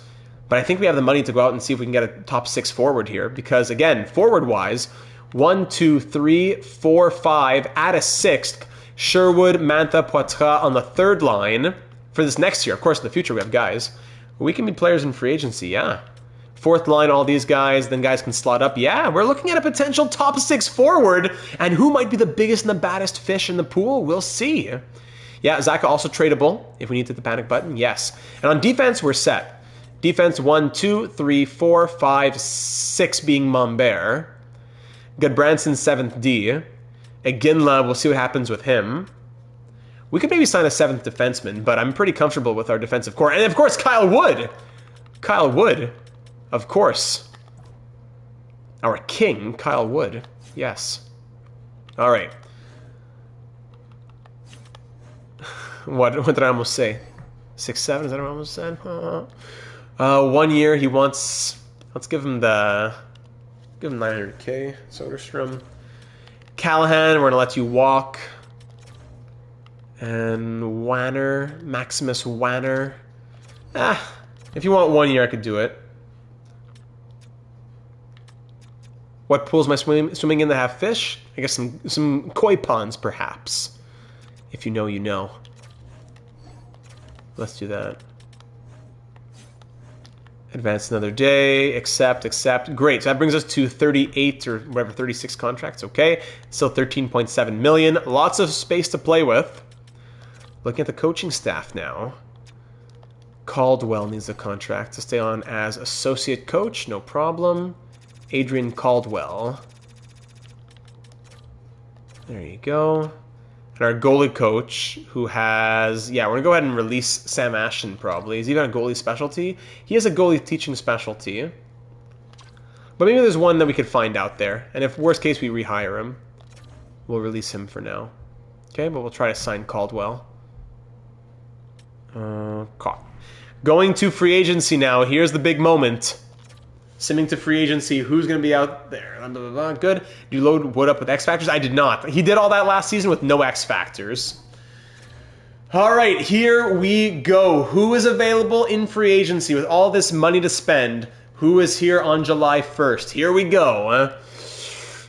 But I think we have the money to go out and see if we can get a top 6 forward here. Because, again, forward-wise, 1, 2, 3, 4, 5, add a 6th. Sherwood, Mantha, Poitras on the 3rd line for this next year. Of course, in the future, we have guys. We can be players in free agency, yeah. 4th line, all these guys, then guys can slot up. Yeah, we're looking at a potential top 6 forward. And who might be the biggest and the baddest fish in the pool? We'll see. Yeah, Zaka also tradable if we need to hit the panic button. Yes. And on defense, we're set. Defense 1, 2, 3, 4, 5, 6 being Mombert. Goodbranson 7th D. Aginla, we'll see what happens with him. We could maybe sign a 7th defenseman, but I'm pretty comfortable with our defensive core. And of course, Kyle Wood. Kyle Wood, of course. Our king, Kyle Wood. Yes. All right. What did I almost say? 6'7", is that what I almost said? 1 year, he wants... Let's give him 900K. Soderstrom. Callahan, we're going to let you walk. And Wanner, Maximus Wanner. If you want 1 year, I could do it. What pools am I swimming in that have fish? I guess some koi ponds, perhaps. If you know, you know. Let's do that. Advance another day. Accept. Great. So that brings us to 38 or whatever, 36 contracts. Okay. Still 13.7 million. Lots of space to play with. Looking at the coaching staff now. Caldwell needs a contract to stay on as associate coach. No problem. Adrian Caldwell. There you go. And our goalie coach, who has... Yeah, we're going to go ahead and release Sam Ashton, probably. Is he got a goalie specialty? He has a goalie teaching specialty. But maybe there's one that we could find out there. And if worst case, we rehire him. We'll release him for now. Okay, but we'll try to sign Caldwell. Caught. Going to free agency now. Here's the big moment. Simming to free agency. Who's going to be out there? Blah, blah, blah. Good. Do you load Wood up with X Factors? I did not. He did all that last season with no X Factors. All right, here we go. Who is available in free agency with all this money to spend? Who is here on July 1st? Here we go.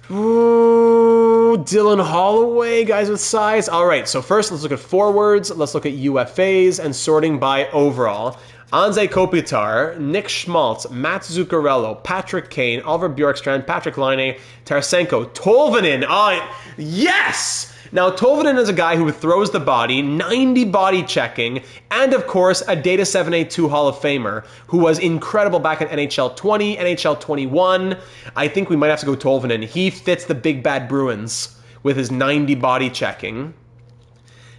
Ooh. Ooh, Dylan Holloway, guys with size. All right, so first let's look at forwards. Let's look at UFAs and sorting by overall. Anze Kopitar, Nick Schmaltz, Matt Zuccarello, Patrick Kane, Oliver Bjorkstrand, Patrick Laine, Tarasenko, Tolvanen. Yes! Now, Tolvanen is a guy who throws the body, 90 body checking, and of course, a Data 782 Hall of Famer who was incredible back in NHL 20, NHL 21. I think we might have to go Tolvanen. He fits the big bad Bruins with his 90 body checking.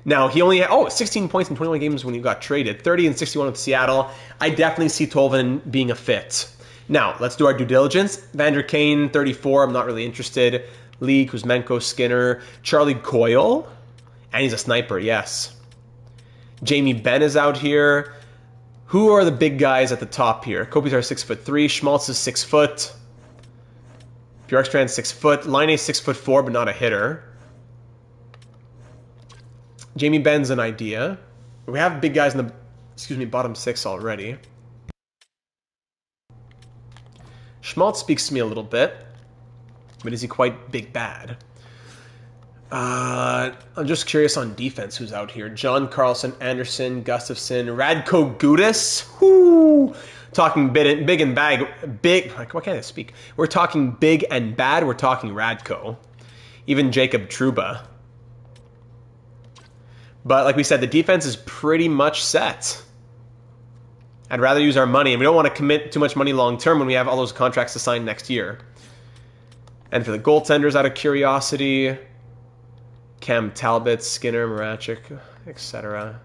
Now, he only had 16 points in 21 games when he got traded, 30 and 61 with Seattle. I definitely see Tolvanen being a fit. Now, let's do our due diligence. Vander Kane, 34, I'm not really interested. Lee, Kuzmenko, Skinner, Charlie Coyle, and he's a sniper, yes. Jamie Benn is out here. Who are the big guys at the top here? Kopitar 6'3", Schmaltz is 6 foot. Bjorkstrand 6 foot. Laine 6'4", but not a hitter. Jamie Benn's an idea. We have big guys in the bottom 6 already. Schmaltz speaks to me a little bit. But is he quite big bad? I'm just curious on defense who's out here. John Carlson, Anderson, Gustafsson, Radko Gudas. Whoo! Talking big and bad. Big. Why can't I speak? We're talking big and bad. We're talking Radko. Even Jacob Trouba. But like we said, the defense is pretty much set. I'd rather use our money, and we don't want to commit too much money long term when we have all those contracts to sign next year. And for the goaltenders, out of curiosity, Cam Talbot, Skinner, Marachik, etc.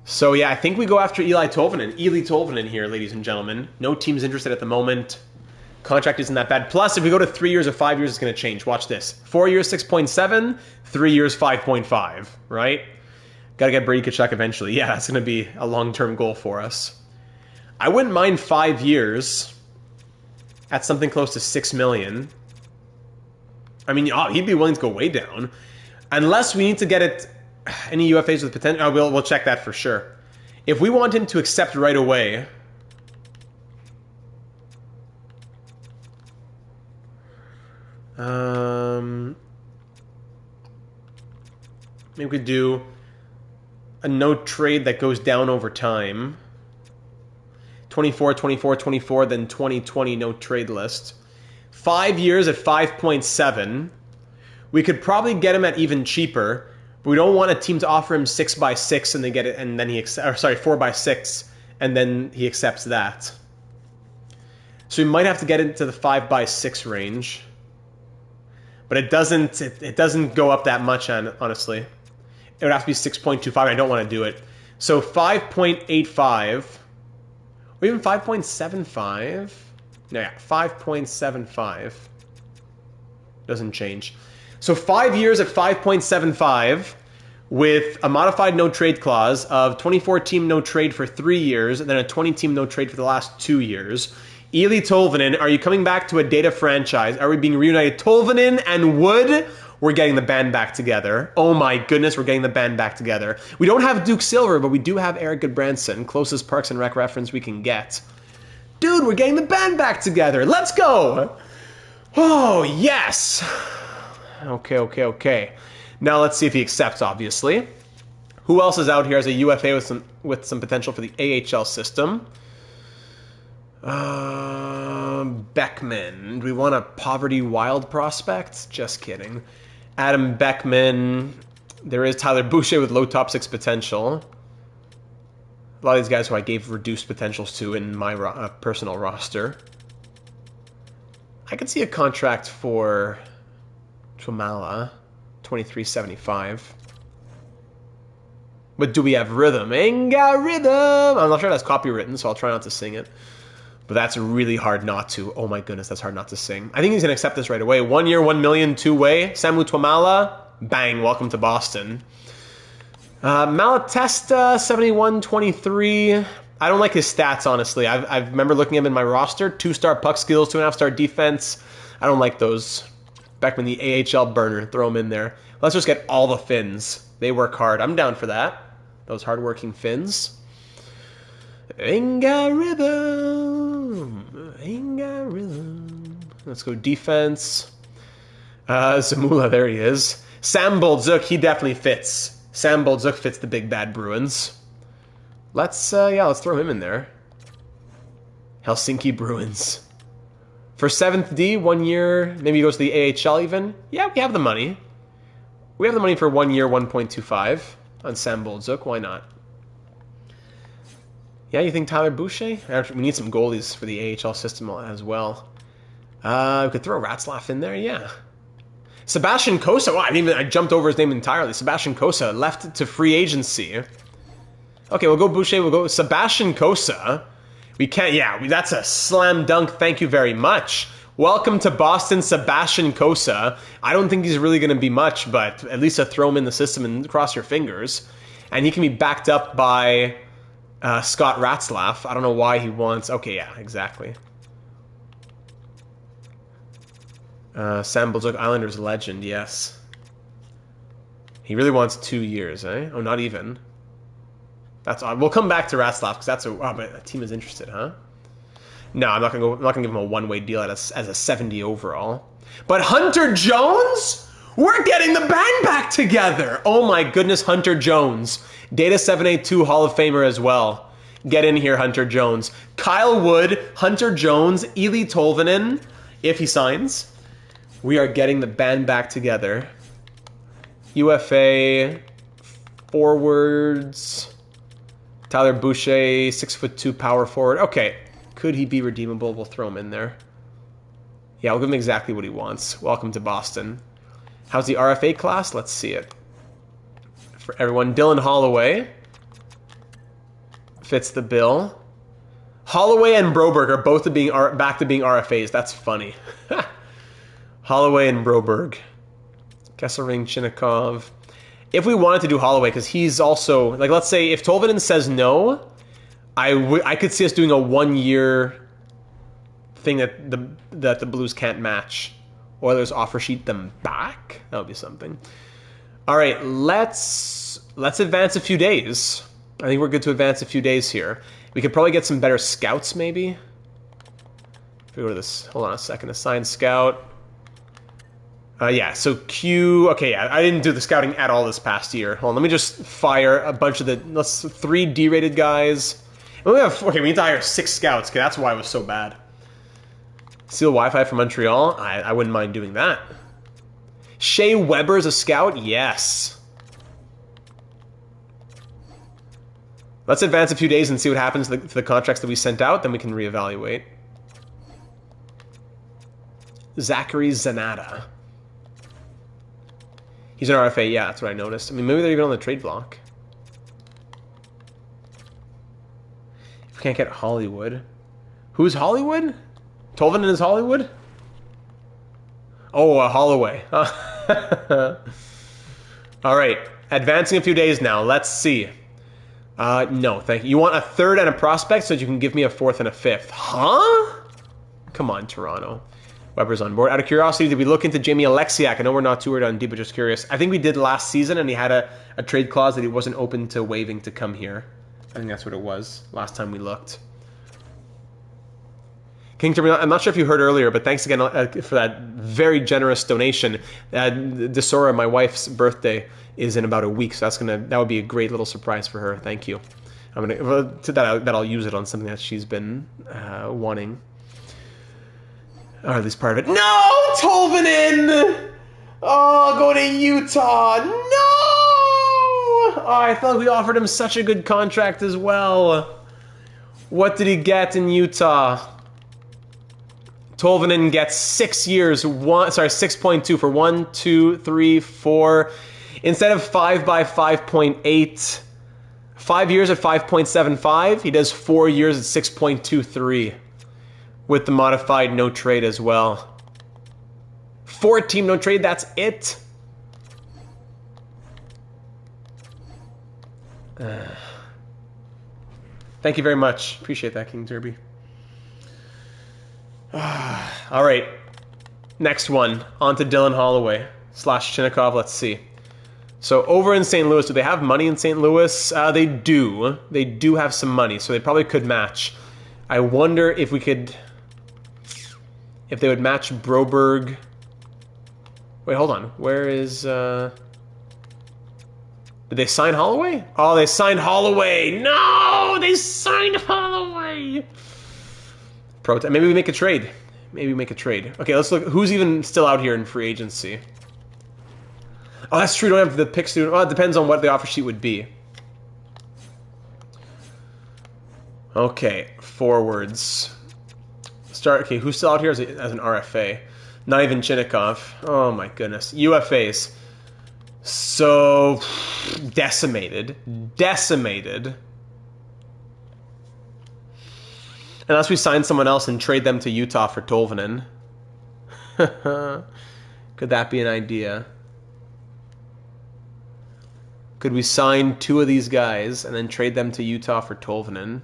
So yeah, I think we go after Eli Tolvanen here, ladies and gentlemen. No team's interested at the moment. Contract isn't that bad. Plus, if we go to 3 years or 5 years, it's going to change. Watch this. 4 years, 6.7. 3 years, 5.5. Right? Got to get Brady Tkachuk eventually. Yeah, that's going to be a long-term goal for us. I wouldn't mind 5 years at something close to $6 million. I mean, he'd be willing to go way down. Unless we need to get it any UFAs with potential. We'll check that for sure. If we want him to accept right away, maybe we could do a no trade that goes down over time. 24, 24, 24, then 2020 no trade list. 5 years at 5.7. We could probably get him at even cheaper, but we don't want a team to offer him 6x6 and they get it, and then 4x6, and then he accepts that. So we might have to get into the 5x6 range, but it doesn't go up that much, honestly. It would have to be 6.25. I don't want to do it. So 5.85. Or even 5.75. No, yeah, 5.75. Doesn't change. So 5 years at 5.75 with a modified no trade clause of 24-team no trade for 3 years, and then a 20-team no trade for the last 2 years. Eli Tolvanen, are you coming back to a Data franchise? Are we being reunited? Tolvanen and Wood, we're getting the band back together. Oh my goodness, we're getting the band back together. We don't have Duke Silver, but we do have Eric Goodbranson, closest Parks and Rec reference we can get. Dude, we're getting the band back together. Let's go. Oh, yes. Okay. Now let's see if he accepts, obviously. Who else is out here as a UFA with some potential for the AHL system? Beckman. Do we want a Poverty Wild prospect? Just kidding. Adam Beckman. There is Tyler Boucher with low top 6 potential. A lot of these guys who I gave reduced potentials to in my personal roster. I could see a contract for Twamala, $23.75. But do we have rhythm? Ain't got rhythm! I'm not sure that's copywritten, so I'll try not to sing it. But that's really hard not to. Oh my goodness, that's hard not to sing. I think he's going to accept this right away. 1 year, $1 million, 2-way. Samu Twamala, bang, welcome to Boston. Malatesta, 71-23. I don't like his stats, honestly. I remember looking at him in my roster. 2-star puck skills, 2.5-star defense. I don't like those. Beckman, the AHL burner, throw him in there. Let's just get all the Finns. They work hard. I'm down for that. Those hardworking Finns. Ain't got rhythm. Ain't got rhythm. Let's go defense. Zamula, there he is. Sam Boldzuk, he definitely fits. Sam Boldzuk fits the big bad Bruins. Let's throw him in there. Helsinki Bruins. For 7th D, 1 year, maybe he goes to the AHL even. Yeah, we have the money. We have the money for 1 year, 1.25 on Sam Boldzuk. Why not? Yeah, you think Tyler Boucher? We need some goalies for the AHL system as well. We could throw Ratzlaff in there, yeah. Sebastian Kosa. Well, I jumped over his name entirely. Sebastian Kosa left to free agency. Okay, we'll go Boucher. We'll go Sebastian Kosa. We can't. Yeah, that's a slam dunk. Thank you very much. Welcome to Boston, Sebastian Kosa. I don't think he's really going to be much, but at least throw him in the system and cross your fingers. And he can be backed up by Scott Ratzlaff. I don't know why he wants... Okay, yeah, exactly. Sam Boldzuk, Islanders legend, yes. He really wants 2 years, eh? Oh, not even. That's odd. We'll come back to Ratzlaff because that's but a team is interested, huh? No, I'm not gonna give him a one-way deal as a 70 overall. But Hunter Jones, we're getting the band back together. Oh my goodness, Hunter Jones, Data 782 Hall of Famer as well. Get in here, Hunter Jones. Kyle Wood, Hunter Jones, Eeli Tolvanen, if he signs. We are getting the band back together. UFA, forwards, Tyler Boucher, 6'2" power forward. Okay, could he be redeemable? We'll throw him in there. Yeah, we'll give him exactly what he wants. Welcome to Boston. How's the RFA class? Let's see it. For everyone, Dylan Holloway fits the bill. Holloway and Broberg are both back to being RFAs. That's funny. Holloway and Broberg. Kesselring, Chinnikov. If we wanted to do Holloway, because he's also... Like, let's say if Tolvanen says no, I could see us doing a 1 year thing that the Blues can't match. Oilers offer sheet them back. That would be something. All right, let's advance a few days. I think we're good to advance a few days here. We could probably get some better scouts, maybe. If we go to this, hold on a second. Assign scout. Yeah, so Q. Okay, yeah, I didn't do the scouting at all this past year. Hold on, let me just fire a bunch of the 3 D-rated guys. And we need to hire 6 scouts. Okay, that's why it was so bad. Steal Wi-Fi from Montreal. I wouldn't mind doing that. Shea Weber's a scout. Yes. Let's advance a few days and see what happens to the contracts that we sent out. Then we can reevaluate. Zachary Zanata. He's an RFA, yeah, that's what I noticed. I mean, maybe they're even on the trade block. If we can't get Hollywood. Who's Hollywood? Tolvanen is Hollywood? Oh, Holloway. All right, advancing a few days now. Let's see. No, thank you. You want a 3rd and a prospect so that you can give me a 4th and a 5th. Huh? Come on, Toronto. Weber's on board. Out of curiosity, did we look into Jamie Alexiak? I know we're not too worried on D, but just curious. I think we did last season, and he had a trade clause that he wasn't open to waiving to come here. I think that's what it was last time we looked. King Terminal, I'm not sure if you heard earlier, but thanks again for that very generous donation. Desora, my wife's birthday, is in about a week, so that would be a great little surprise for her. Thank you. That I'll use it on something that she's been wanting. Or at least part of it. No! Tolvanen! Oh, go to Utah! No! Oh, I thought we offered him such a good contract as well. What did he get in Utah? Tolvanen gets 6 years, 6.2 for 1, 2, 3, 4. Instead of 5 by 5.8, 5 years at 5.75, he does 4 years at 6.23. With the modified no trade as well. 4-team no trade, that's it. Thank you very much. Appreciate that, King Derby. All right. Next one. On to Dylan Holloway / Chinnikov. Let's see. So over in St. Louis, do they have money in St. Louis? They do. They do have some money, so they probably could match. I wonder if we could... If they would match Broberg Wait, hold on. Where is... Did they sign Holloway? Oh, they signed Holloway! No! They signed Holloway! Maybe we make a trade. Maybe we make a trade. Okay, let's look. Who's even still out here in free agency? Oh, that's true. We don't have the picks. Well, it depends on what the offer sheet would be. Okay, forwards. Okay, who's still out here as an RFA? Not even Chinnikov. Oh my goodness. UFAs. So decimated. Decimated. Unless we sign someone else and trade them to Utah for Tolvanen. Could that be an idea? Could we sign 2 of these guys and then trade them to Utah for Tolvanen?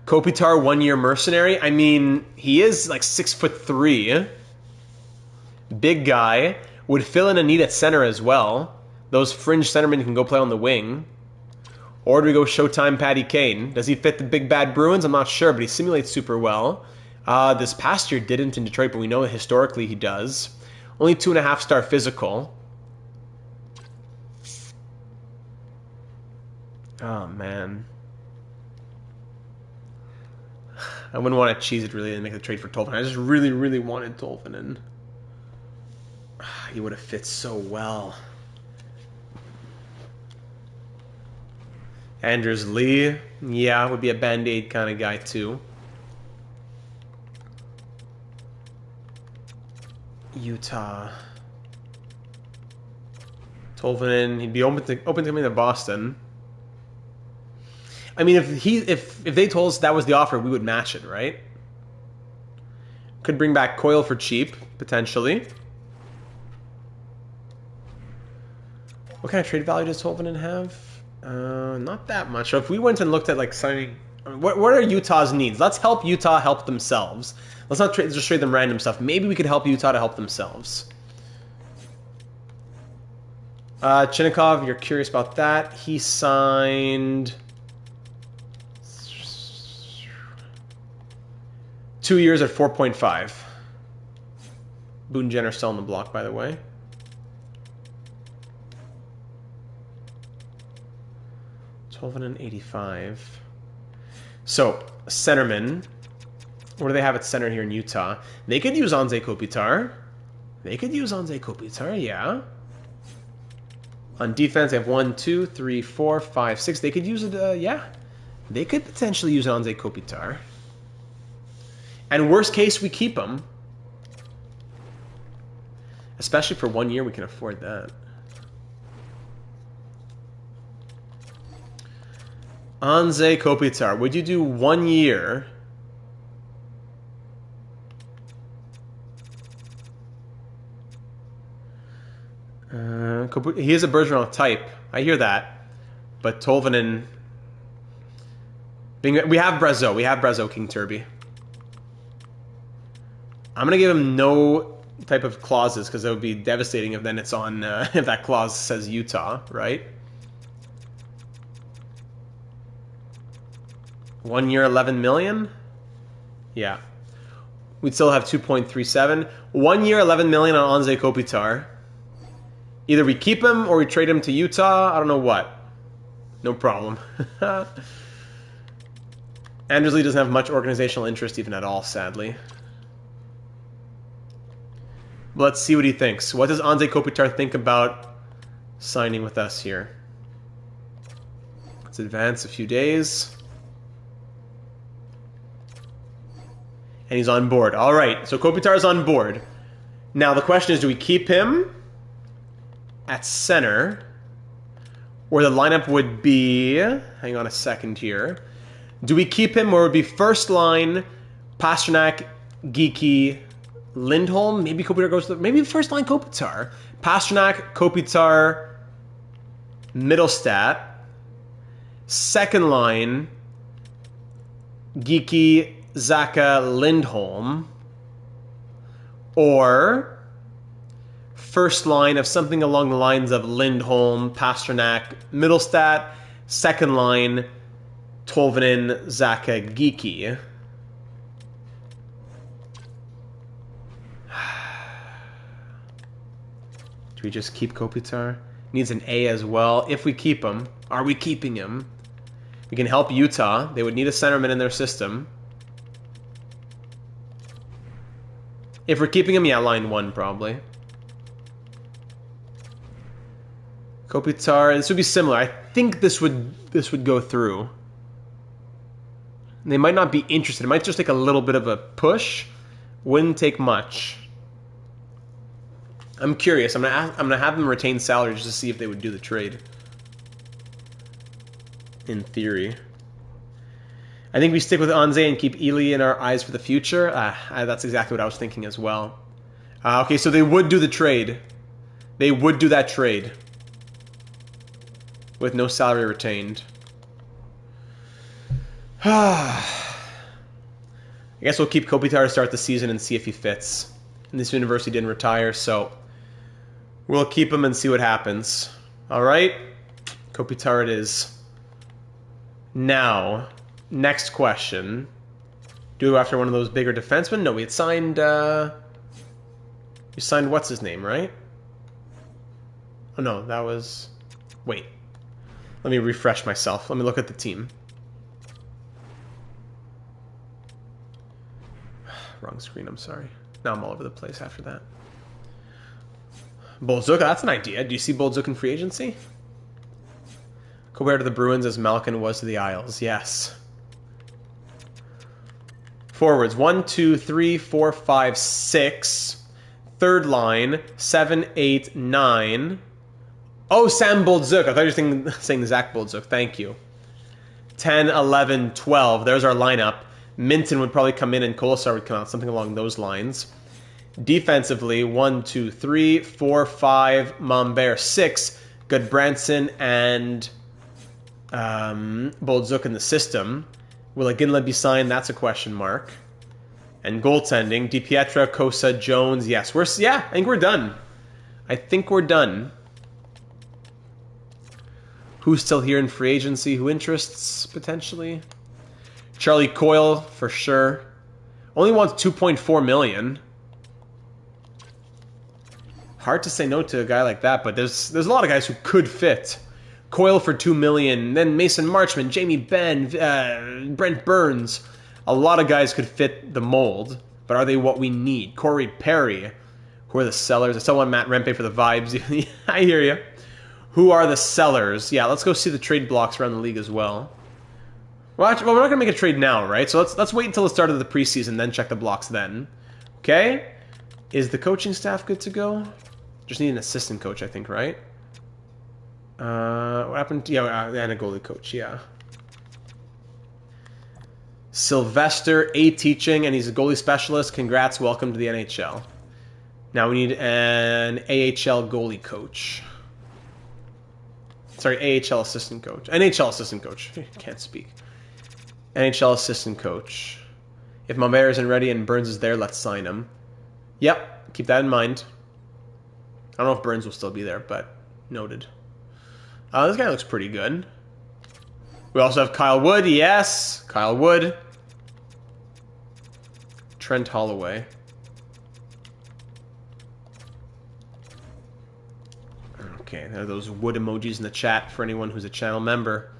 Kopitar, 1-year mercenary. I mean, he is like 6'3". Big guy. Would fill in a need at center as well. Those fringe centermen can go play on the wing. Or do we go Showtime Patty Kane? Does he fit the big bad Bruins? I'm not sure, but he simulates super well. This past year didn't in Detroit, but we know that historically he does. Only 2.5-star physical. Oh, man. I wouldn't want to cheese it really and make the trade for Tolvanen. I just really, really wanted Tolvanen. He would have fit so well. Anders Lee. Yeah, would be a Band-Aid kind of guy too. Utah. Tolvanen. He'd be open to coming to Boston. I mean, if they told us that was the offer, we would match it, right? Could bring back Coyle for cheap, potentially. What kind of trade value does Tolvanen have? Not that much. So if we went and looked at like signing, what are Utah's needs? Let's help Utah help themselves. Let's not just trade them random stuff. Maybe we could help Utah to help themselves. Chinnikov, you're curious about that. He signed 2 years at 4.5. Boone Jenner still on the block, by the way. $12.85. So, centerman. What do they have at center here in Utah? They could use Anze Kopitar. They could use Anze Kopitar, yeah. On defense, they have 1, 2, 3, 4, 5, 6. They could use it, yeah. They could potentially use Anze Kopitar. And worst case, we keep him. Especially for 1 year, we can afford that. Anze Kopitar, would you do 1 year? He is a Bergeron type. I hear that. But Tolvanen... We have Brazeau. We have Brazeau, King Turby. I'm going to give him no type of clauses because that would be devastating if then it's on... if that clause says Utah, right? 1 year, 11 million? Yeah. We'd still have 2.37. 1 year, 11 million on Anze Kopitar. Either we keep him or we trade him to Utah. I don't know what. No problem. Anders Lee doesn't have much organizational interest even at all, sadly. But let's see what he thinks. What does Anze Kopitar think about signing with us here? Let's advance a few days. And he's on board. All right, so Kopitar's on board. Now the question is, do we keep him at center? Or the lineup would be... Hang on a second here. Do we keep him or would it be first line, Pastrnak, Geeky, Lindholm? Maybe Kopitar goes to the... Maybe first line Kopitar. Pastrnak, Kopitar, Middlestat. Second line, Geeky, Zaka, Lindholm. Or first line of something along the lines of Lindholm, Pastrnak, Middlestat. Second line, Tolvanen, Zaka, Geeky. Do we just keep Kopitar? Needs an A as well. If we keep him, are we keeping him? We can help Utah. They would need a centerman in their system. If we're keeping him, yeah, line 1 probably. Kopitar, this would be similar. I think this would go through. They might not be interested. It might just take a little bit of a push. Wouldn't take much. I'm curious. I'm gonna have them retain salary just to see if they would do the trade. In theory. I think we stick with Anze and keep Ely in our eyes for the future. That's exactly what I was thinking as well. Okay, so they would do the trade. They would do that trade. With no salary retained. I guess we'll keep Kopitar to start the season and see if he fits. And this university didn't retire, so we'll keep him and see what happens. All right, Kopitar it is. Now, next question. Do we go after one of those bigger defensemen? No, we had signed... we signed what's his name, right? Oh no, that was... Wait. Let me refresh myself. Let me look at the team. Wrong screen, I'm sorry. Now I'm all over the place after that. Boldzuk, that's an idea. Do you see Boldzuk in free agency? Compare to the Bruins as Malkin was to the Isles. Yes. Forwards, 1, 2, 3, 4, 5, 6. Third line, 7, 8, 9. Oh, Sam Boldzuk. I thought you were saying Zach Boldzuk. Thank you. 10, 11, 12. There's our lineup. Minton would probably come in and Kolesar would come out, something along those lines. Defensively, 1, 2, 3, 4, 5, Mombert, 6. Goodbranson and Boldzuk in the system. Will Aginla be signed? That's a question mark. And goaltending, DiPietra, Kosa, Jones. Yes, I think we're done. I think we're done. Who's still here in free agency? Who interests, potentially? Charlie Coyle, for sure. Only wants $2.4 million. Hard to say no to a guy like that, but there's a lot of guys who could fit. Coyle for $2 million, then Mason Marchman, Jamie Benn, Brent Burns. A lot of guys could fit the mold, but are they what we need? Corey Perry. Who are the sellers? I still want Matt Rempe for the vibes. I hear you. Who are the sellers? Yeah, let's go see the trade blocks around the league as well. Well, actually, we're not going to make a trade now, right? So let's wait until the start of the preseason, then check the blocks then. Okay? Is the coaching staff good to go? Just need an assistant coach, I think, right? What happened? Yeah, and a goalie coach, yeah. Sylvester, A teaching, and he's a goalie specialist. Congrats, welcome to the NHL. Now we need an AHL goalie coach. Sorry, AHL assistant coach. NHL assistant coach. Can't speak. NHL assistant coach. If Mombert isn't ready and Burns is there, let's sign him. Yep, keep that in mind. I don't know if Burns will still be there, but noted. This guy looks pretty good. We also have Kyle Wood, yes. Kyle Wood. Trent Holloway. Okay, there are those wood emojis in the chat for anyone who's a channel member.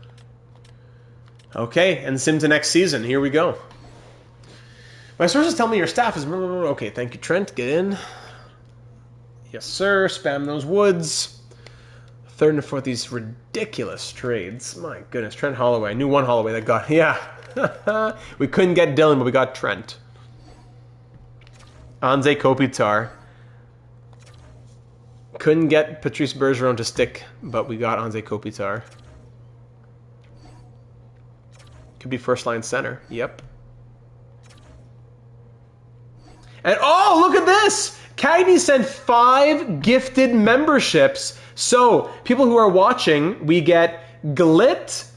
Okay, and sim to next season. Here we go. My sources tell me your staff is... Okay, thank you, Trent. Get in. Yes, sir. Spam those woods. Third and fourth, these ridiculous trades. My goodness, Trent Holloway. I knew one Holloway that got... Yeah. We couldn't get Dylan, but we got Trent. Anze Kopitar. Couldn't get Patrice Bergeron to stick, but we got Anze Kopitar. Could be first line center. Yep. And oh, look at this! Cagney sent 5 gifted memberships. So, people who are watching, we get Glit,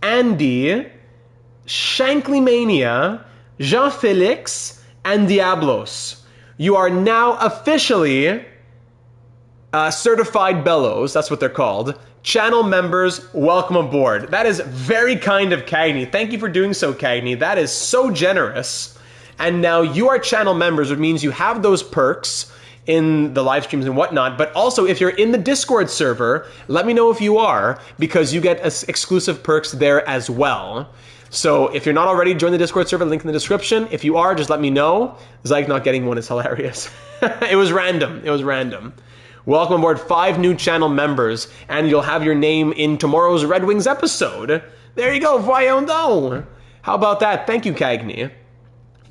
Andy, Shankly Mania, Jean-Felix, and Diablos. You are now officially certified Bellows. That's what they're called. Channel members, welcome aboard. That is very kind of Cagney. Thank you for doing so, Cagney. That is so generous. And now you are channel members, which means you have those perks. in the live streams and whatnot. But also, if you're in the Discord server, let me know if you are, because you get exclusive perks there as well. So if you're not already, join the Discord server, link in the description. If you are, just let me know. Zyke not getting one is hilarious. It was random. It was random. Welcome aboard 5 new channel members, and you'll have your name in tomorrow's Red Wings episode. There you go, voyons donc. How about that? Thank you, Cagney.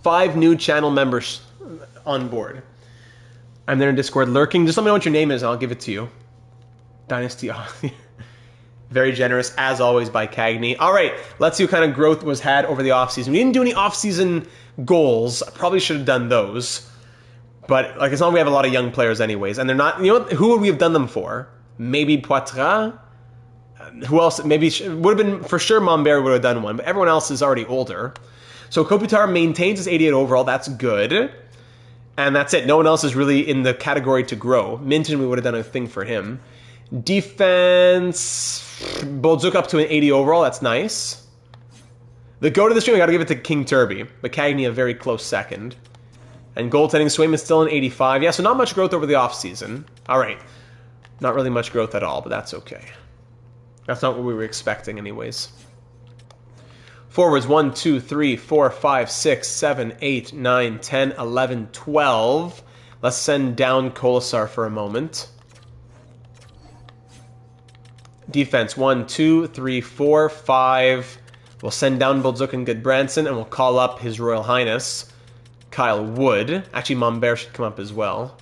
5 new channel members on board. I'm there in Discord lurking. Just let me know what your name is and I'll give it to you. Dynasty. Very generous, as always, by Cagney. All right, let's see what kind of growth was had over the offseason. We didn't do any offseason goals. I probably should have done those. But like, it's not we have a lot of young players anyways. And they're not, you know what, who would we have done them for? Maybe Poitras? Who else? Maybe, would have been, for sure, Mombert would have done one. But everyone else is already older. So Kopitar maintains his 88 overall. That's good. And that's it. No one else is really in the category to grow. Minton, we would have done a thing for him. Defense, Boldzuk up to an 80 overall. That's nice. The go to the stream, I got to give it to King Turby. But Cagney, a very close second. And goaltending, Swayman is still an 85. Yeah, so not much growth over the offseason. All right. Not really much growth at all, but that's okay. That's not what we were expecting anyways. Forwards 1, 2, 3, 4, 5, 6, 7, 8, 9, 10, 11, 12. Let's send down Kolasar for a moment. Defense 1, 2, 3, 4, 5. We'll send down Boldzuk and Goodbranson, and we'll call up His Royal Highness Kyle Wood. Actually, Mombert should come up as well.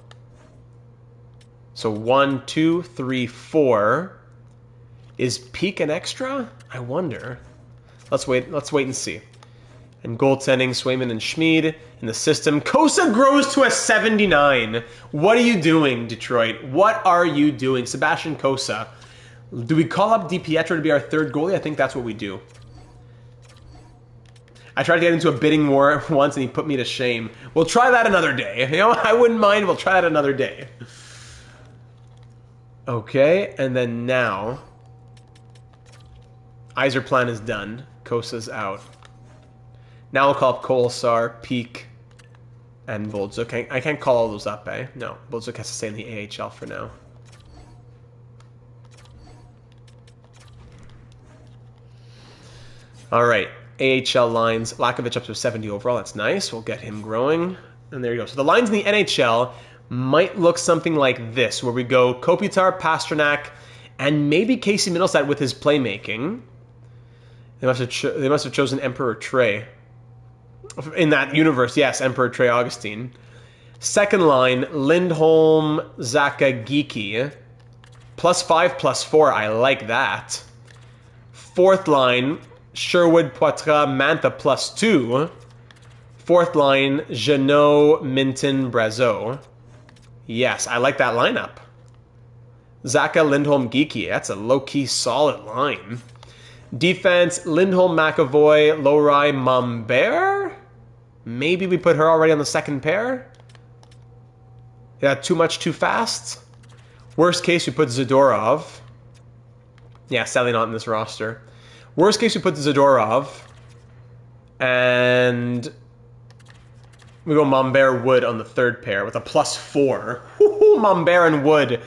So 1, 2, 3, 4. Is Peak an extra? I wonder. Let's wait and see. And goaltending, Swayman and Schmid in the system. Kosa grows to a 79. What are you doing, Detroit? What are you doing? Sebastian Kosa. Do we call up DiPietro to be our third goalie? I think that's what we do. I tried to get into a bidding war once and he put me to shame. We'll try that another day. You know, I wouldn't mind. We'll try that another day. Okay, and then now Yzerplan is done. Kosa's out. Now we'll call up Kolasar, Peak, and Boldzuk. I can't call all those up, eh? No, Boldzuk has to stay in the AHL for now. All right, AHL lines. Lakovic up to 70 overall. That's nice. We'll get him growing. And there you go. So the lines in the NHL might look something like this, where we go Kopitar, Pasternak, and maybe Casey Middlestat with his playmaking. They must have chosen Emperor Trey. In that universe, yes, Emperor Trey Augustine. Second line, Lindholm, Zaka, Geeky. +5, +4, I like that. Fourth line, Sherwood, Poitras, Mantha, +2. Fourth line, Jeannot, Minton, Brazeau. Yes, I like that lineup. Zaka, Lindholm, Geeky. That's a low-key solid line. Defense, Lindholm, McAvoy, Lohrei, Mombert? Maybe we put her already on the second pair? Yeah, too much, too fast? Worst case, we put Zadorov. Yeah, sadly not in this roster. Worst case, we put Zadorov. And we go Mombert, Wood on the third pair with a +4. Woohoo, Mombert and Wood.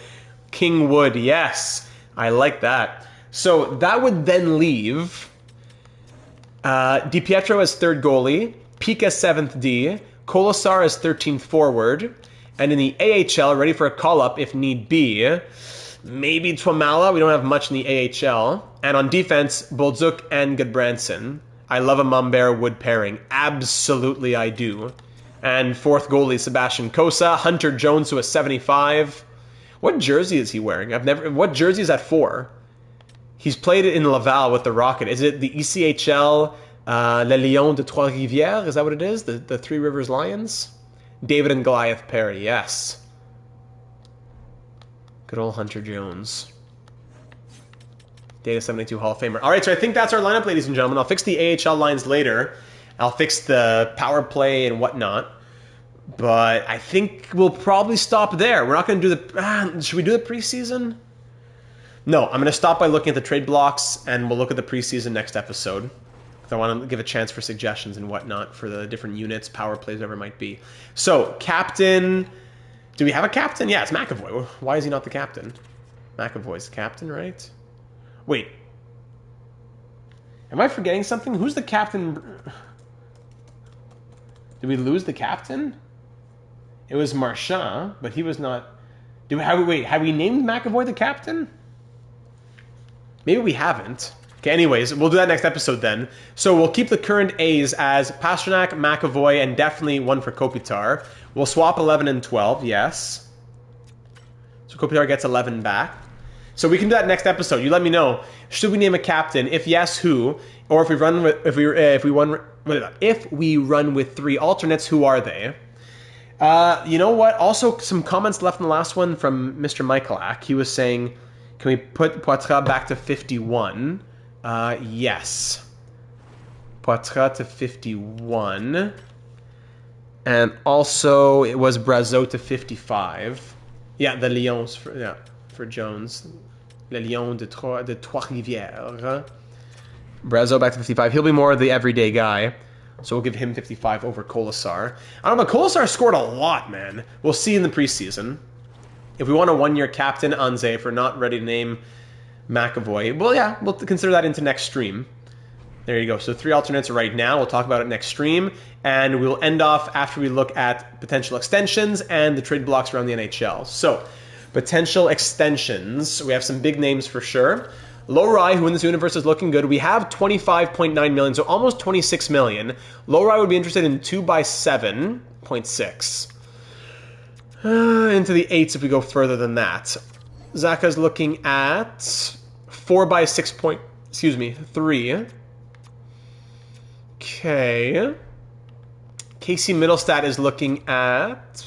King Wood, yes. I like that. So that would then leave DiPietro as third goalie, Peak as 7th D, Kolasar as 13th forward, and in the AHL, ready for a call-up if need be, maybe Twamala. We don't have much in the AHL. And on defense, Boldzuk and Goodbranson. I love a Mombert-Wood pairing. Absolutely I do. And fourth goalie, Sebastian Kosa. Hunter Jones to a 75. What jersey is he wearing? What jersey is that for? He's played it in Laval with the Rocket. Is it the ECHL, Les Lions de Trois-Rivières? Is that what it is? The Three Rivers Lions? David and Goliath Perry, yes. Good old Hunter Jones. Data 72 Hall of Famer. All right, so I think that's our lineup, ladies and gentlemen. I'll fix the AHL lines later. I'll fix the power play and whatnot. But I think we'll probably stop there. We're not going to do the... should we do the preseason? No, I'm going to stop by looking at the trade blocks, and we'll look at the preseason next episode. I want to give a chance for suggestions and whatnot for the different units, power plays, whatever it might be. So, captain, Do we have a captain? Yeah, it's McAvoy. Why is he not the captain? McAvoy's the captain, right? Wait. Am I forgetting something? Who's the captain? Did we lose the captain? It was Marchand, but he was not... Have we named McAvoy the captain? Maybe we haven't. Okay, anyways, we'll do that next episode then. So we'll keep the current A's as Pastrnak, McAvoy, and definitely one for Kopitar. We'll swap 11 and 12, yes. So Kopitar gets 11 back. So we can do that next episode. You let me know. Should we name a captain? If yes, who? Or if we run with 3 alternates, who are they? You know what? Also, some comments left in the last one from Mr. Michaelak. He was saying, can we put Poitras back to 51? Yes. Poitras to 51. And also, it was Brazeau to 55. Yeah, the Lions for Jones. Le Lion de Trois-Rivières. Brazeau back to 55. He'll be more of the everyday guy. So we'll give him 55 over Kolasar. I don't know, but Kolasar scored a lot, man. We'll see in the preseason. If we want a one-year captain, Anze, if we're not ready to name McAvoy, well, yeah, we'll consider that into next stream. There you go. So 3 alternates right now. We'll talk about it next stream. And we'll end off after we look at potential extensions and the trade blocks around the NHL. So, potential extensions. We have some big names for sure. Lowry, who in this universe is looking good. We have 25.9 million, so almost 26 million. Lowry would be interested in 2x7.6. Into the 8s if we go further than that. Zaka's looking at 3. Okay. Casey Middlestat is looking at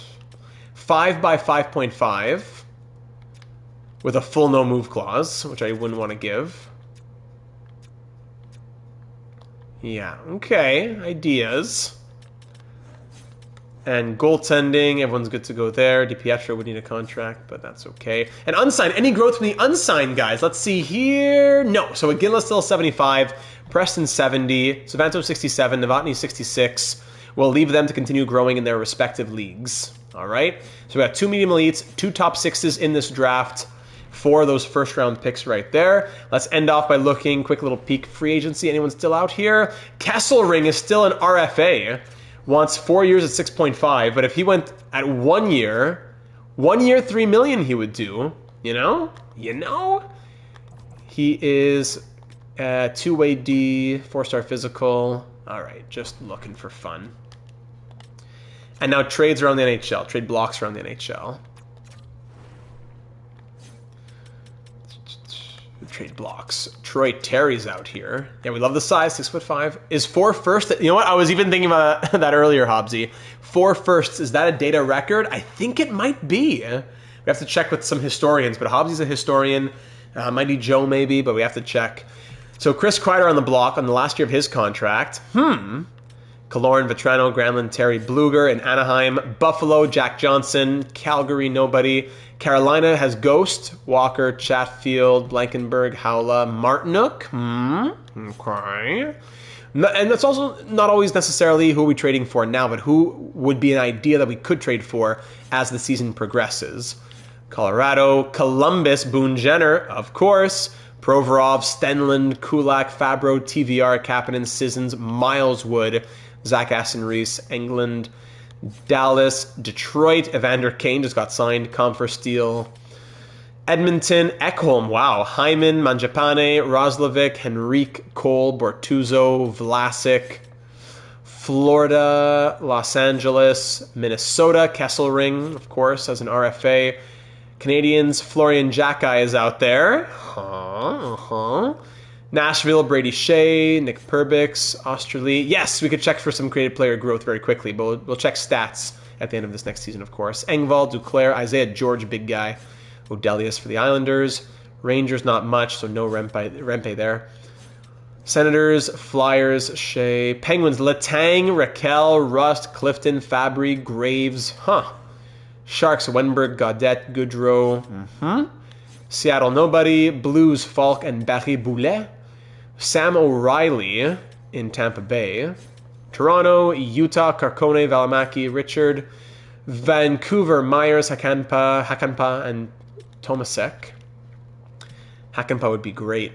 5x5.5. With a full no move clause, which I wouldn't want to give. Yeah, okay. Ideas. And goaltending, everyone's good to go there. DiPietro would need a contract, but that's okay. And unsigned, any growth from the unsigned guys? Let's see here. No, so Iginla still 75, Preston 70, Savanto 67, Novotny 66. We'll leave them to continue growing in their respective leagues. All right? So we got 2 medium elites, 2 top 6s in this draft. 4 of those first-round picks right there. Let's end off by looking, quick little peek, free agency. Anyone still out here? Kesselring is still an RFA. Wants 4 years at 6.5, but if he went at 1 year, 3 million he would do. You know? He is 2-way D, 4-star physical. All right, just looking for fun. And now trades around the NHL, trade blocks around the NHL. Trade blocks. Troy Terry's out here. Yeah, we love the size, 6'5". Is 4 first? You know what? I was even thinking about that earlier, Hobbsy. 4 firsts, is that a data record? I think it might be. We have to check with some historians, but Hobbsy's a historian. Mighty Joe maybe, but we have to check. So Chris Kreider on the block on the last year of his contract. Kaloran, Vetrano, Granlund, Terry, Bluger in Anaheim, Buffalo, Jack Johnson, Calgary, nobody. Carolina has Ghost, Walker, Chatfield, Blankenberg, Howla, Martinook. Okay. And that's also not always necessarily who we're trading for now, but who would be an idea that we could trade for as the season progresses. Colorado, Columbus, Boone Jenner, of course. Provorov, Stenland, Kulak, Fabro, TVR, Kapanen, Sissons, Miles Wood, Zach Aston-Reese, England, Dallas, Detroit, Evander Kane just got signed, Comfer Steel, Edmonton, Ekholm, wow, Hyman, Manjapane, Roslovic, Henrique, Cole, Bortuzzo, Vlasic, Florida, Los Angeles, Minnesota, Kesselring, of course, as an RFA, Canadians, Florian Jacki is out there. Nashville, Brady Shea, Nick Perbix, Australia. Yes, we could check for some creative player growth very quickly, but we'll check stats at the end of this next season, of course. Engvall, Duclair, Isaiah George, big guy. Odelius for the Islanders. Rangers, not much, so no Rempe there. Senators, Flyers, Shea. Penguins, Letang, Raquel, Rust, Clifton, Fabry, Graves. Sharks, Wenberg, Gaudette, Goodrow. Seattle, nobody. Blues, Falk, and Barry Boulet. Sam O'Reilly in Tampa Bay. Toronto, Utah, Carcone, Valimaki, Richard. Vancouver, Myers, Hakanpää, and Tomasek. Hakanpää would be great.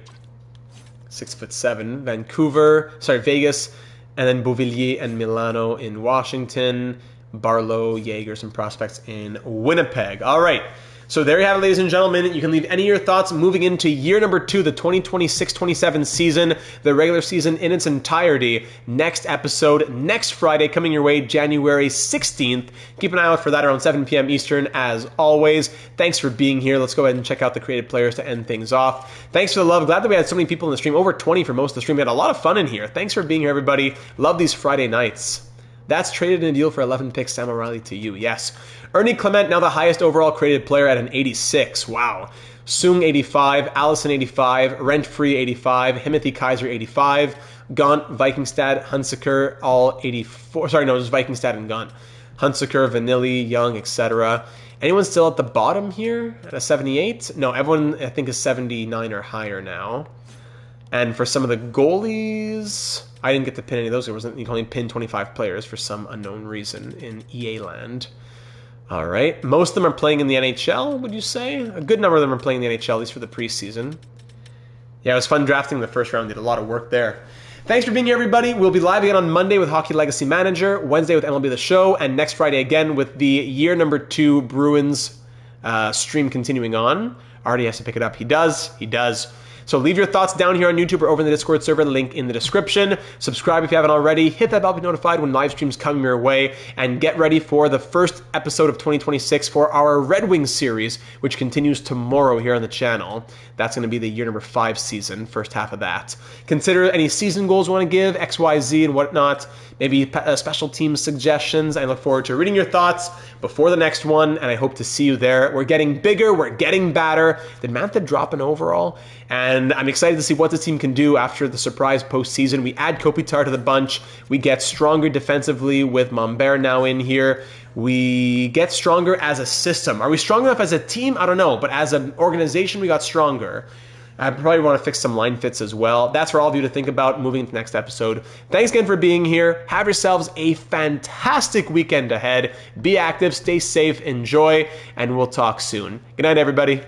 6'7". Vegas, and then Beauvillier and Milano in Washington. Barlow, Jaeger, some prospects in Winnipeg. All right. So there you have it, ladies and gentlemen. You can leave any of your thoughts moving into year number 2, the 2026-27 season, the regular season in its entirety. Next episode, next Friday, coming your way, January 16th. Keep an eye out for that around 7 p.m. Eastern, as always. Thanks for being here. Let's go ahead and check out the created players to end things off. Thanks for the love. Glad that we had so many people in the stream. Over 20 for most of the stream. We had a lot of fun in here. Thanks for being here, everybody. Love these Friday nights. That's traded in a deal for 11 picks. Sam O'Reilly to you. Yes. Ernie Clement, now the highest overall created player at an 86. Wow. Sung, 85. Allison, 85. Rent-Free, 85. Himothy Kaiser, 85. Gaunt, Vikingstad, Hunsaker, all 84. Sorry, no, it was Vikingstad and Gaunt. Hunsaker, Vanilli, Young, etc. Anyone still at the bottom here at a 78? No, everyone, I think, is 79 or higher now. And for some of the goalies, I didn't get to pin any of those. You can only pin 25 players for some unknown reason in EA land. All right. Most of them are playing in the NHL, would you say? A good number of them are playing in the NHL, at least for the preseason. Yeah, it was fun drafting the first round. Did a lot of work there. Thanks for being here, everybody. We'll be live again on Monday with Hockey Legacy Manager, Wednesday with MLB The Show, and next Friday again with the year number 2 Bruins stream continuing on. Artie has to pick it up. He does. So leave your thoughts down here on YouTube or over in the Discord server, link in the description. Subscribe if you haven't already. Hit that bell to be notified when live streams come your way. And get ready for the first episode of 2026 for our Red Wings series, which continues tomorrow here on the channel. That's going to be the year number 5 season, first half of that. Consider any season goals you want to give, X, Y, Z, and whatnot. Maybe special team suggestions. I look forward to reading your thoughts before the next one, and I hope to see you there. We're getting bigger. We're getting badder. Did Mantha drop an overall? And I'm excited to see what this team can do after the surprise postseason. We add Kopitar to the bunch. We get stronger defensively with Mombert now in here. We get stronger as a system. Are we strong enough as a team? I don't know. But as an organization, we got stronger. I probably want to fix some line fits as well. That's for all of you to think about moving into the next episode. Thanks again for being here. Have yourselves a fantastic weekend ahead. Be active, stay safe, enjoy, and we'll talk soon. Good night, everybody.